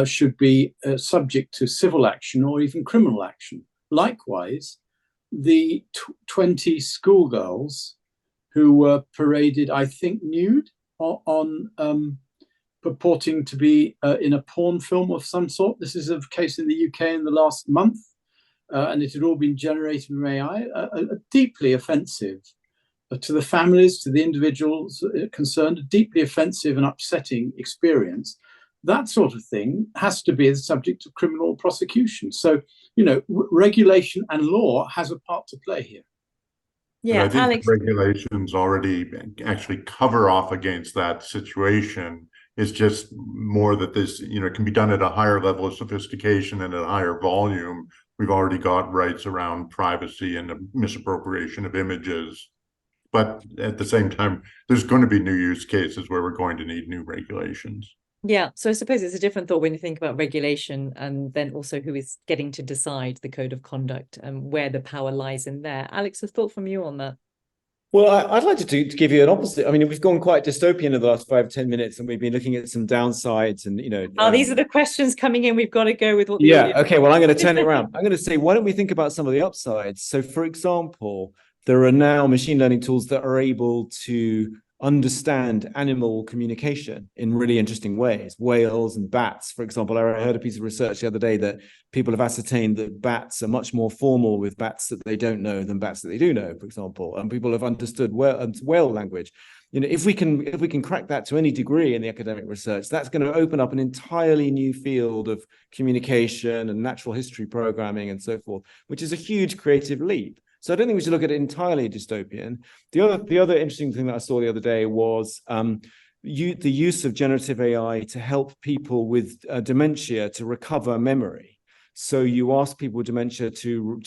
should be subject to civil action or even criminal action. Likewise, the 20 schoolgirls who were paraded, I think, nude on purporting to be in a porn film of some sort. This is a case in the UK in the last month, and it had all been generated from AI, deeply offensive to the families, to the individuals concerned, a deeply offensive and upsetting experience. That sort of thing has to be the subject of criminal prosecution. So, regulation and law has a part to play here. Yeah, I think Alex, regulations already actually cover off against that situation. It's just more that this, can be done at a higher level of sophistication and at a higher volume. We've already got rights around privacy and the misappropriation of images. But at the same time, there's going to be new use cases where we're going to need new regulations. Yeah, so I suppose it's a different thought when you think about regulation and then also who is getting to decide the code of conduct and where the power lies in there. Alex, a thought from you on that? Well, I'd like to give you an opposite. I mean, we've gone quite dystopian in the last 5-10 minutes, and we've been looking at some downsides and, these are the questions coming in. We've got to go with what the audience... Okay, well, I'm going to turn it around. I'm going to say, why don't we think about some of the upsides? So, for example, there are now machine learning tools that are able to understand animal communication in really interesting ways. Whales and bats, for example. I heard a piece of research the other day that people have ascertained that bats are much more formal with bats that they don't know than bats that they do know, for example. And people have understood whale language. If we can crack that to any degree in the academic research, that's going to open up an entirely new field of communication and natural history programming and so forth, which is a huge creative leap. So I don't think we should look at it entirely dystopian. The other interesting thing that I saw the other day was the use of generative AI to help people with dementia to recover memory. So you ask people with dementia to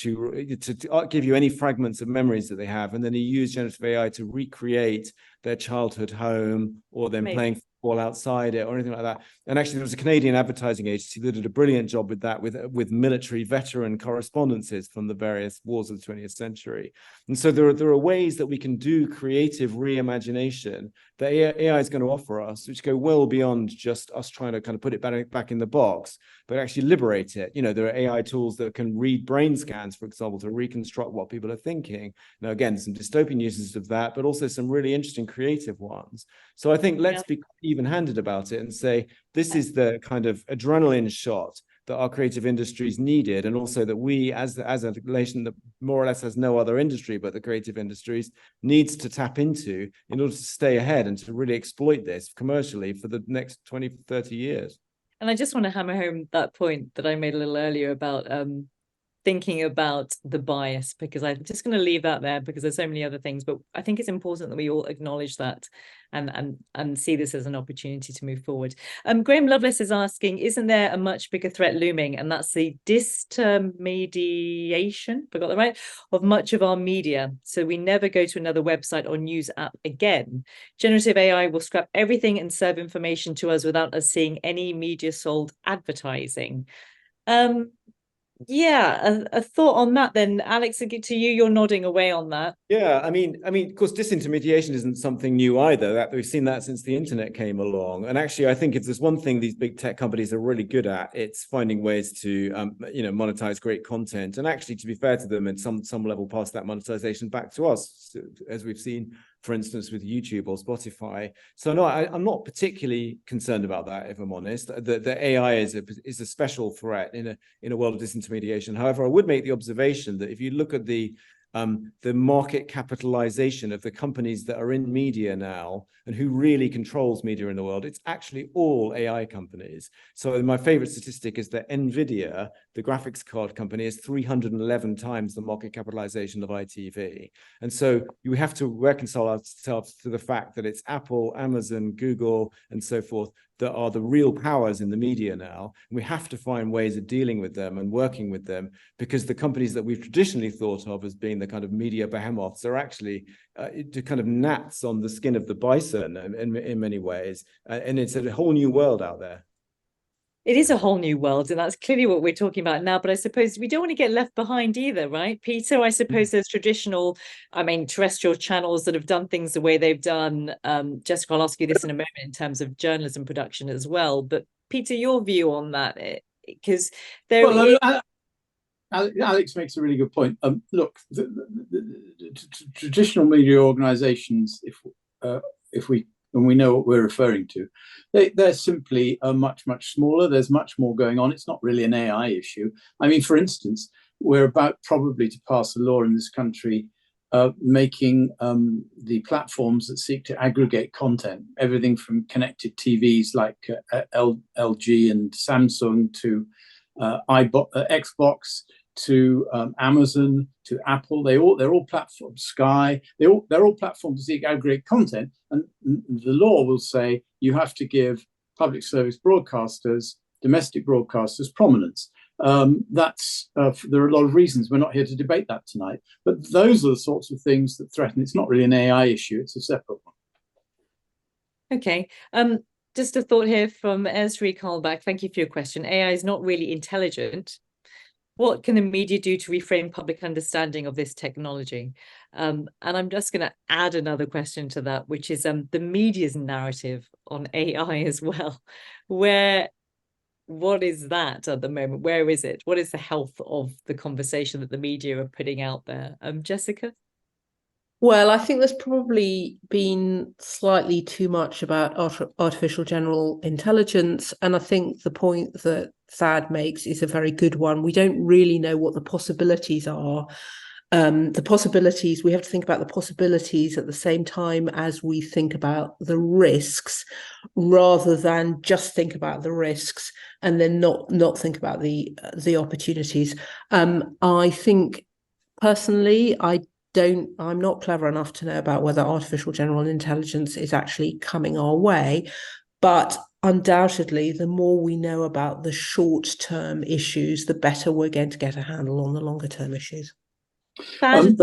give you any fragments of memories that they have, and then you use generative AI to recreate their childhood home or them playing football outside it or anything like that. And actually, there was a Canadian advertising agency that did a brilliant job with that, with military veteran correspondences from the various wars of the 20th century. And so there are ways that we can do creative reimagination that AI is going to offer us, which go well beyond just us trying to kind of put it back in the box, but actually liberate it. There are AI tools that can read brain scans, for example, to reconstruct what people are thinking. Now, again, some dystopian uses of that, but also some really interesting creative ones. So I think let's be even-handed about it and say, this is the kind of adrenaline shot that our creative industries needed, and also that we, as a nation that more or less has no other industry but the creative industries, needs to tap into in order to stay ahead and to really exploit this commercially for the next 20, 30 years. And I just want to hammer home that point that I made a little earlier about thinking about the bias, because I'm just going to leave that there because there's so many other things, but I think it's important that we all acknowledge that and see this as an opportunity to move forward. Graham Lovelace is asking, isn't there a much bigger threat looming? And that's the disintermediation, if I got that right, of much of our media. So we never go to another website or news app again. Generative AI will scrap everything and serve information to us without us seeing any media sold advertising. Yeah, a thought on that then, Alex, to you, you're nodding away on that. Yeah, I mean, of course, disintermediation isn't something new either. That we've seen that since the internet came along. And actually, I think if there's one thing these big tech companies are really good at, it's finding ways to, monetize great content. And actually, to be fair to them, at some level, pass that monetization back to us, as we've seen, for instance, with YouTube or Spotify. So no, I'm not particularly concerned about that, if I'm honest. The AI is a special threat in a world of disintermediation. However, I would make the observation that if you look at the market capitalization of the companies that are in media now and who really controls media in the world, it's actually all AI companies. So my favorite statistic is that NVIDIA, the graphics card company, is 311 times the market capitalization of ITV. And so you have to reconcile ourselves to the fact that it's Apple, Amazon, Google, and so forth that are the real powers in the media now. And we have to find ways of dealing with them and working with them, because the companies that we've traditionally thought of as being the kind of media behemoths are actually kind of gnats on the skin of the bison in many ways. And it's a whole new world out there. It is a whole new world, and that's clearly what we're talking about now. But I suppose we don't want to get left behind either, right, Peter? I suppose there's traditional, terrestrial channels that have done things the way they've done. Jessica, I'll ask you this in a moment in terms of journalism production as well. But Peter, your view on that, because there. Well, Alex makes a really good point. Look, the traditional media organisations, if we know what we're referring to, they're simply much smaller. There's much more going on. It's not really an AI issue. I mean, for instance, we're about probably to pass a law in this country making the platforms that seek to aggregate content, everything from connected TVs like LG and Samsung to Xbox, to Amazon, to Apple. They're all platforms. Sky. They're all platforms that aggregate content, and the law will say you have to give public service broadcasters, domestic broadcasters, prominence. There are a lot of reasons. We're not here to debate that tonight, but those are the sorts of things that threaten. It's not really an AI issue; it's a separate one. Okay. Just a thought here from Esri Karlbach. Thank you for your question. AI is not really intelligent. What can the media do to reframe public understanding of this technology? And I'm just going to add another question to that, which is the media's narrative on AI as well. What is that at the moment? Where is it? What is the health of the conversation that the media are putting out there? Jessica? Well, I think there's probably been slightly too much about artificial general intelligence. And I think the point that Thad makes is a very good one. We don't really know what the possibilities are. We have to think about the possibilities at the same time as we think about the risks, rather than just think about the risks and then not think about the opportunities. I think personally, I'm not clever enough to know about whether artificial general intelligence is actually coming our way, but undoubtedly, the more we know about the short-term issues, the better we're going to get a handle on the longer-term issues. When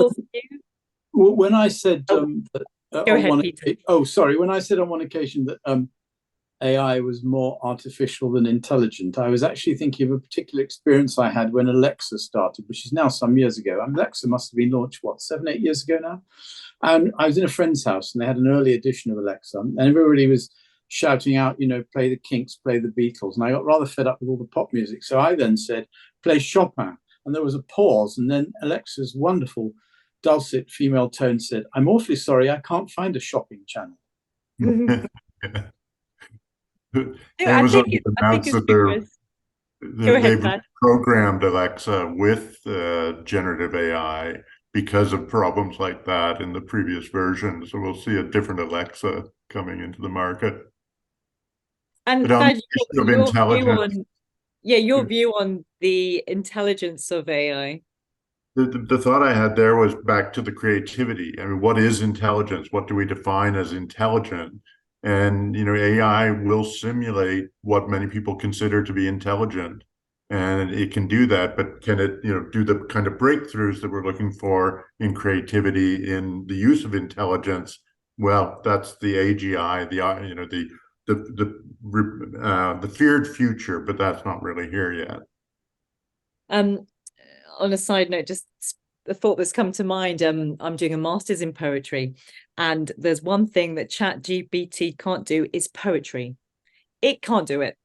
I said when I said on one occasion that AI was more artificial than intelligent, I was actually thinking of a particular experience I had when Alexa started, which is now some years ago. Alexa must have been launched, 7-8 years ago now? And I was in a friend's house and they had an early edition of Alexa, and everybody was shouting out, play the Kinks, play the Beatles. And I got rather fed up with all the pop music. So I then said, play Chopin. And there was a pause. And then Alexa's wonderful, dulcet female tone said, I'm awfully sorry, I can't find a shopping channel. Amazon announced that they've programmed Alexa with generative AI because of problems like that in the previous version. So we'll see a different Alexa coming into the market. And your view on the intelligence of AI. The thought I had there was back to the creativity. I mean, what is intelligence? What do we define as intelligent? And, AI will simulate what many people consider to be intelligent. And it can do that, but can it, do the kind of breakthroughs that we're looking for in creativity, in the use of intelligence? Well, that's the AGI, the feared future, but that's not really here yet. On a side note, just a thought that's come to mind. I'm doing a master's in poetry, and there's one thing that ChatGPT can't do is poetry. It can't do it.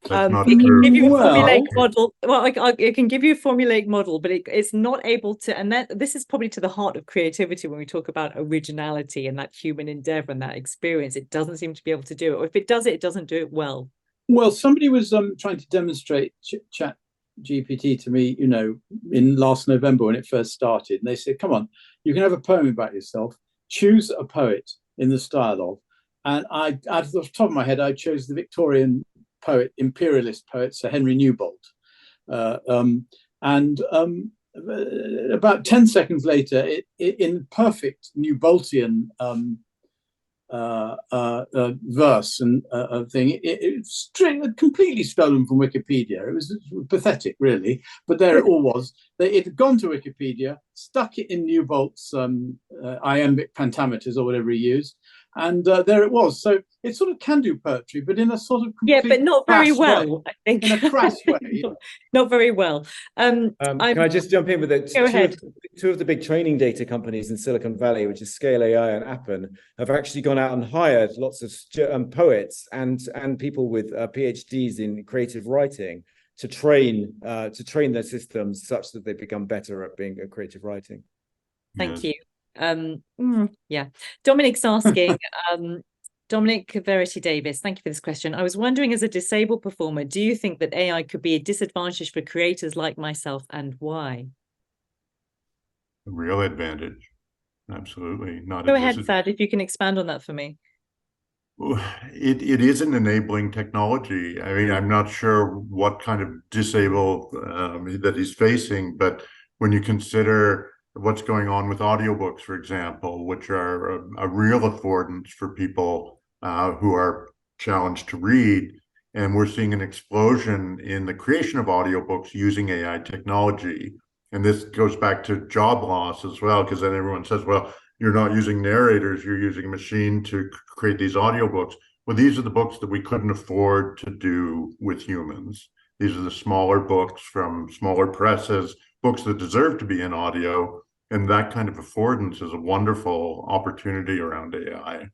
That's not it true. can give you a formulaic model. Well, it can give you a formulaic model, but it's not able to. And this is probably to the heart of creativity when we talk about originality and that human endeavor and that experience. It doesn't seem to be able to do it, or if it does it, it doesn't do it well. Well, somebody was trying to demonstrate ChatGPT to me, in last November when it first started, and they said, "Come on, you can have a poem about yourself. Choose a poet in the style of." And out of the top of my head, I chose the Victorian poet, imperialist poet, Sir Henry Newbolt. About 10 seconds later, in perfect Newboltian verse and thing, it's completely stolen from Wikipedia. It was pathetic, really, but there it all was. It had gone to Wikipedia, stuck it in Newbolt's iambic pentameters or whatever he used, And there it was. So it sort of can do poetry, but in a sort of but not very well, I think. In a crass way. Not very well. Can I just jump in with it? Go ahead. Two of the big training data companies in Silicon Valley, which is Scale AI and Appen, have actually gone out and hired lots of poets and people with PhDs in creative writing to train their systems such that they become better at being at creative writing. Thank you. Dominic's asking, Dominic Verity Davis, thank you for this question. I was wondering, as a disabled performer, do you think that AI could be a disadvantage for creators like myself, and why? A real advantage. Absolutely. Go ahead, Thad, if you can expand on that for me. It is an enabling technology. I mean, I'm not sure what kind of disabled that he's facing, but when you consider what's going on with audiobooks, for example, which are a real affordance for people who are challenged to read. And we're seeing an explosion in the creation of audiobooks using AI technology. And this goes back to job loss as well, because then everyone says, well, you're not using narrators, you're using a machine to create these audiobooks. Well, these are the books that we couldn't afford to do with humans. These are the smaller books from smaller presses, books that deserve to be in audio. And that kind of affordance is a wonderful opportunity around AI.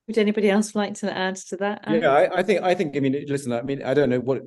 Would anybody else like to add to that? Yeah, I think, I mean, listen, I mean, I don't know what,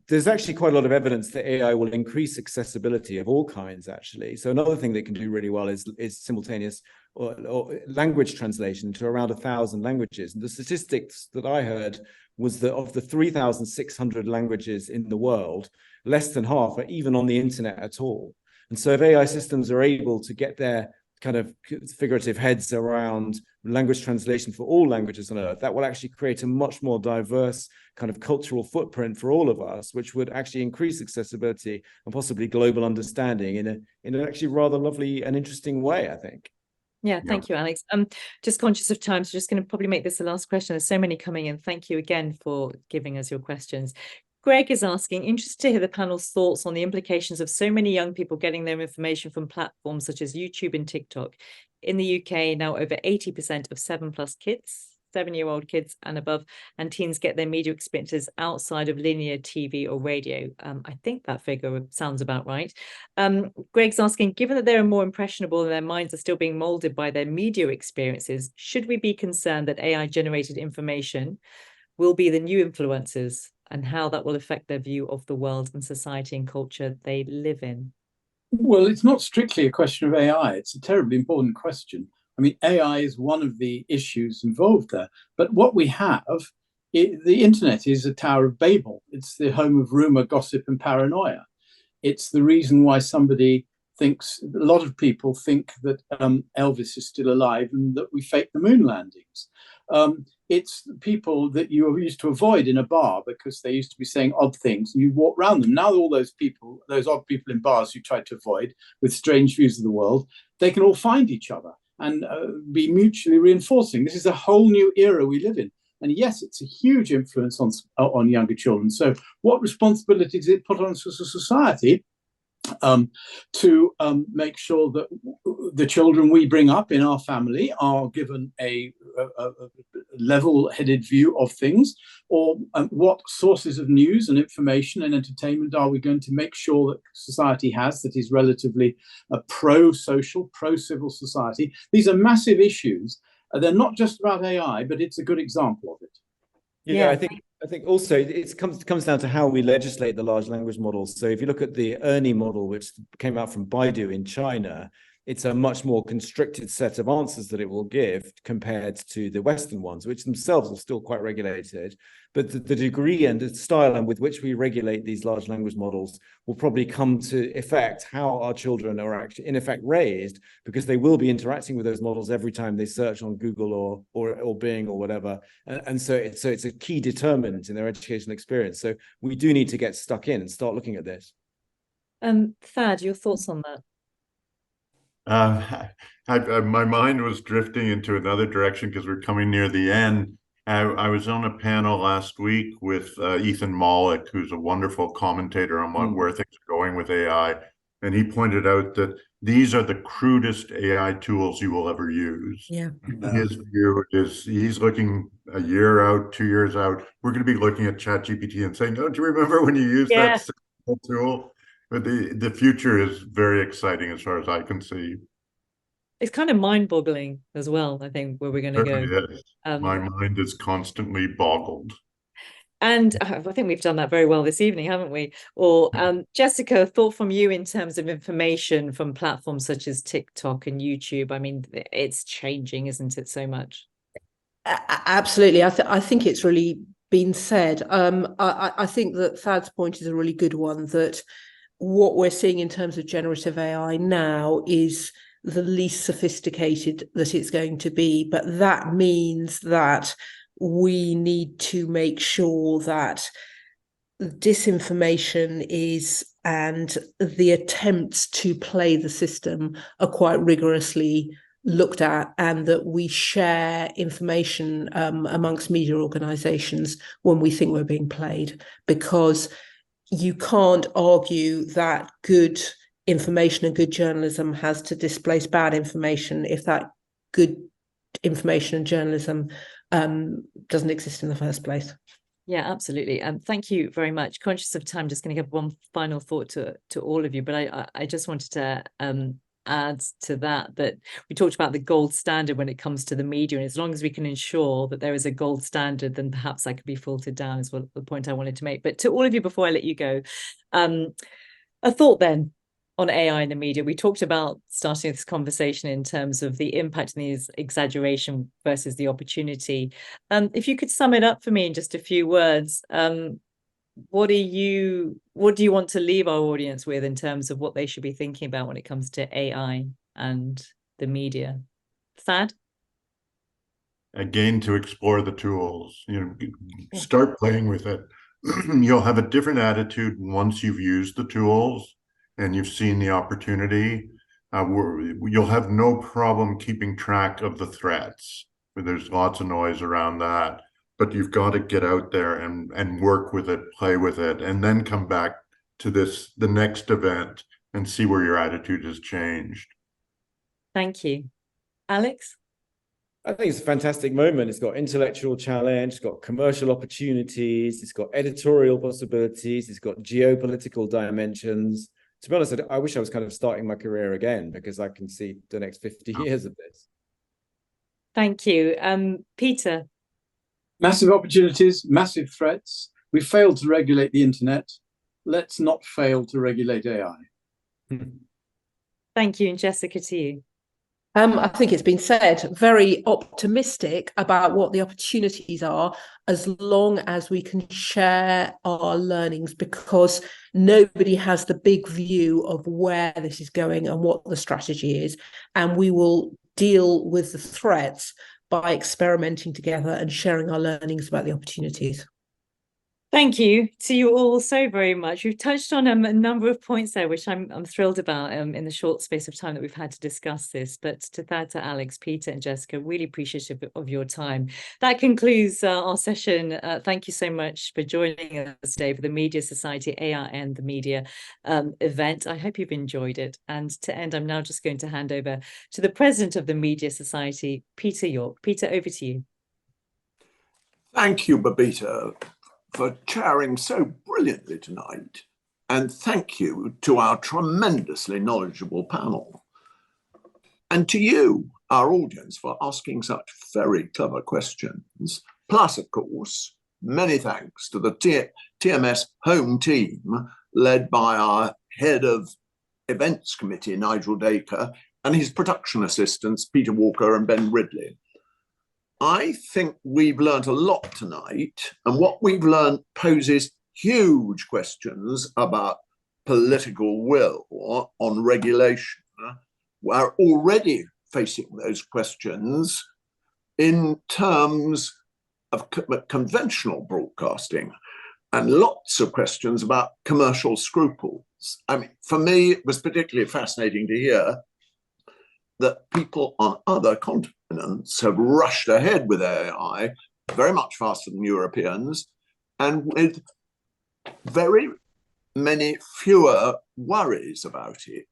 there's actually quite a lot of evidence that AI will increase accessibility of all kinds, actually. So another thing that can do really well is simultaneous or language translation to around 1,000 languages. And the statistics that I heard was that of the 3,600 languages in the world, less than half are even on the internet at all. And so if AI systems are able to get their kind of figurative heads around language translation for all languages on Earth, that will actually create a much more diverse kind of cultural footprint for all of us, which would actually increase accessibility and possibly global understanding in an actually rather lovely and interesting way, I think. Yeah, thank you, Alex. Just conscious of time, so just going to probably make this the last question. There's so many coming in. Thank you again for giving us your questions. Greg is asking, interested to hear the panel's thoughts on the implications of so many young people getting their information from platforms such as YouTube and TikTok. In the UK, now over 80% of 7+ kids, 7-year-old kids and above, and teens get their media experiences outside of linear TV or radio. I think that figure sounds about right. Greg's asking, given that they're more impressionable and their minds are still being molded by their media experiences, should we be concerned that AI-generated information will be the new influencers, and how that will affect their view of the world and society and culture they live in? Well, it's not strictly a question of AI. It's a terribly important question. I mean, AI is one of the issues involved there. But what we have, the internet is a Tower of Babel. It's the home of rumor, gossip, and paranoia. It's the reason why a lot of people think that Elvis is still alive and that we faked the moon landings. It's people that you used to avoid in a bar because they used to be saying odd things and you walk around them. Now all those people, those odd people in bars you tried to avoid with strange views of the world, they can all find each other and be mutually reinforcing. This is a whole new era we live in. And yes, it's a huge influence on younger children. So what responsibility does it put on society to make sure that the children we bring up in our family are given a level-headed view of things, or what sources of news and information and entertainment are we going to make sure that society has that is relatively a pro-social, pro-civil society? These are massive issues. They're not just about AI, but it's a good example of it. Yeah, I think also it comes down to how we legislate the large language models. So if you look at the Ernie model, which came out from Baidu in China, it's a much more constricted set of answers that it will give compared to the Western ones, which themselves are still quite regulated. But the degree and the style and with which we regulate these large language models will probably come to affect how our children are actually, in effect, raised, because they will be interacting with those models every time they search on Google or Bing or whatever. And so it's a key determinant in their educational experience. So we do need to get stuck in and start looking at this. Thad, your thoughts on that? My mind was drifting into another direction because we're coming near the end. I was on a panel last week with Ethan Mollick, who's a wonderful commentator on where things are going with AI. And he pointed out that these are the crudest AI tools you will ever use. Yeah. His view is he's looking a year out, 2 years out. We're going to be looking at ChatGPT and saying, "Don't you remember when you used that simple tool?" But the future is very exciting as far as I can see. It's kind of mind-boggling as well, I think, where we're going to go. My mind is constantly boggled. And I think we've done that very well this evening, haven't we? Or Jessica, a thought from you in terms of information from platforms such as TikTok and YouTube. I mean, it's changing, isn't it, so much? Absolutely. I think it's really been said. I think that Thad's point is a really good one, that what we're seeing in terms of generative AI now is the least sophisticated that it's going to be. But that means that we need to make sure that disinformation and the attempts to play the system are quite rigorously looked at, and that we share information amongst media organizations when we think we're being played, because you can't argue that good information and good journalism has to displace bad information if that good information and journalism doesn't exist in the first place. Yeah, absolutely. Thank you very much. Conscious of time, just going to give one final thought to all of you, but I just wanted to add to that we talked about the gold standard when it comes to the media, and as long as we can ensure that there is a gold standard, then perhaps that could be filtered down, is what the point I wanted to make. But to all of you, before I let you go, a thought then on AI in the media. We talked about starting this conversation in terms of the impact and the exaggeration versus the opportunity. If you could sum it up for me in just a few words, what do you want to leave our audience with in terms of what they should be thinking about when it comes to AI and the media? Thad? Again, to explore the tools, start playing with it. You'll have a different attitude once you've used the tools and you've seen the opportunity. You'll have no problem keeping track of the threats. There's lots of noise around that, but you've got to get out there and work with it, play with it, and then come back to the next event and see where your attitude has changed. Thank you. Alex? I think it's a fantastic moment. It's got intellectual challenge, it's got commercial opportunities, it's got editorial possibilities, it's got geopolitical dimensions. To be honest, I wish I was kind of starting my career again, because I can see the next 50 years of this. Thank you. Peter? Massive opportunities, massive threats. We failed to regulate the internet. Let's not fail to regulate AI. Thank you. And Jessica, to you. I think it's been said, very optimistic about what the opportunities are, as long as we can share our learnings, because nobody has the big view of where this is going and what the strategy is. And we will deal with the threats by experimenting together and sharing our learnings about the opportunities. Thank you to you all so very much. We've touched on a number of points there, which I'm thrilled about in the short space of time that we've had to discuss this. But to Thad, to Alex, Peter and Jessica, really appreciative of your time. That concludes our session. Thank you so much for joining us today for the Media Society AI and the Media event. I hope you've enjoyed it. And to end, I'm now just going to hand over to the president of the Media Society, Peter York. Peter, over to you. Thank you, Babita, for chairing so brilliantly tonight, and thank you to our tremendously knowledgeable panel, and to you, our audience, for asking such very clever questions. Plus, of course, many thanks to the TMS home team, led by our head of events committee, Nigel Dacre, and his production assistants, Peter Walker and Ben Ridley. I think we've learned a lot tonight, and what we've learned poses huge questions about political will on regulation. We're already facing those questions in terms of conventional broadcasting, and lots of questions about commercial scruples. I mean, for me, it was particularly fascinating to hear that people on other continents have rushed ahead with AI very much faster than Europeans, and with very many fewer worries about it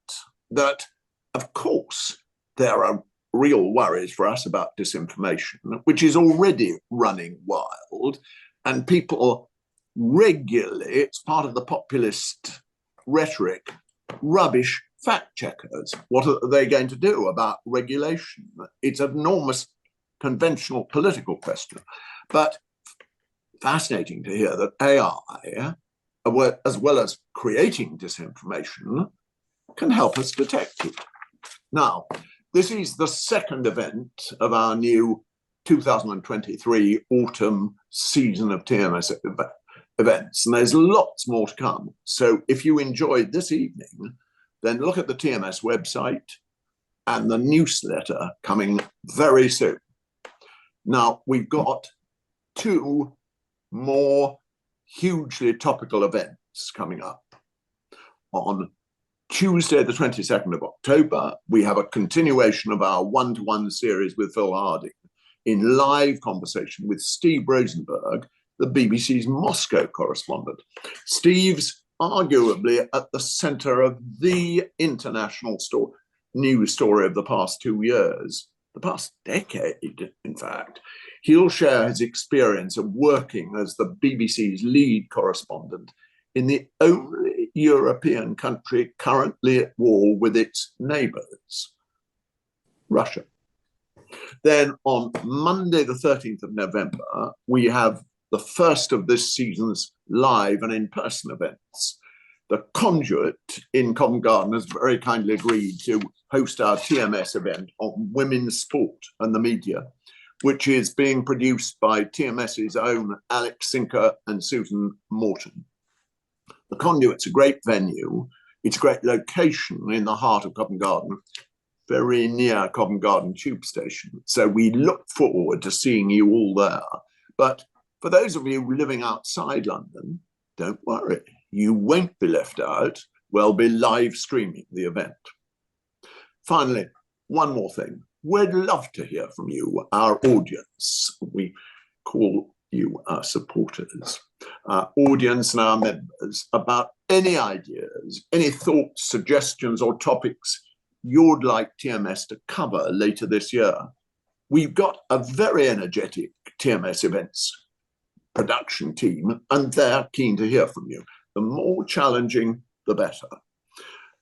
that, of course, there are real worries for us about disinformation, which is already running wild, and people regularly, it's part of the populist rhetoric, rubbish fact checkers. What are they going to do about regulation? It's an enormous conventional political question, but fascinating to hear that AI, as well as creating disinformation, can help us detect it. Now, this is the second event of our new 2023 autumn season of TMS events, and there's lots more to come. So if you enjoyed this evening, then look at the TMS website and the newsletter coming very soon. Now, we've got two more hugely topical events coming up. On Tuesday, the 22nd of October, we have a continuation of our one-to-one series with Phil Harding in live conversation with Steve Rosenberg, the BBC's Moscow correspondent. Steve's arguably at the center of the international news story of the past 2 years, the past decade, in fact. He'll share his experience of working as the BBC's lead correspondent in the only European country currently at war with its neighbors, Russia. Then on Monday, the 13th of November, we have the first of this season's live and in-person events. The Conduit in Covent Garden has very kindly agreed to host our TMS event on women's sport and the media, which is being produced by TMS's own Alex Sinker and Susan Morton. The Conduit's a great venue. It's a great location in the heart of Covent Garden, very near Covent Garden Tube Station. So we look forward to seeing you all there. But for those of you living outside London, don't worry, you won't be left out. We'll be live streaming the event. Finally, one more thing. We'd love to hear from you, our audience. We call you our supporters, our audience and our members, about any ideas, any thoughts, suggestions, or topics you'd like TMS to cover later this year. We've got a very energetic TMS events production team, and they're keen to hear from you. The more challenging, the better.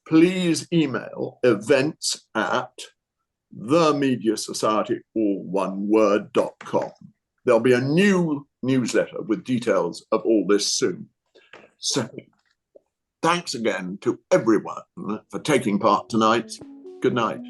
Please email events@themediasociety, all one word.com. There'll be a new newsletter with details of all this soon. So, thanks again to everyone for taking part tonight. Good night.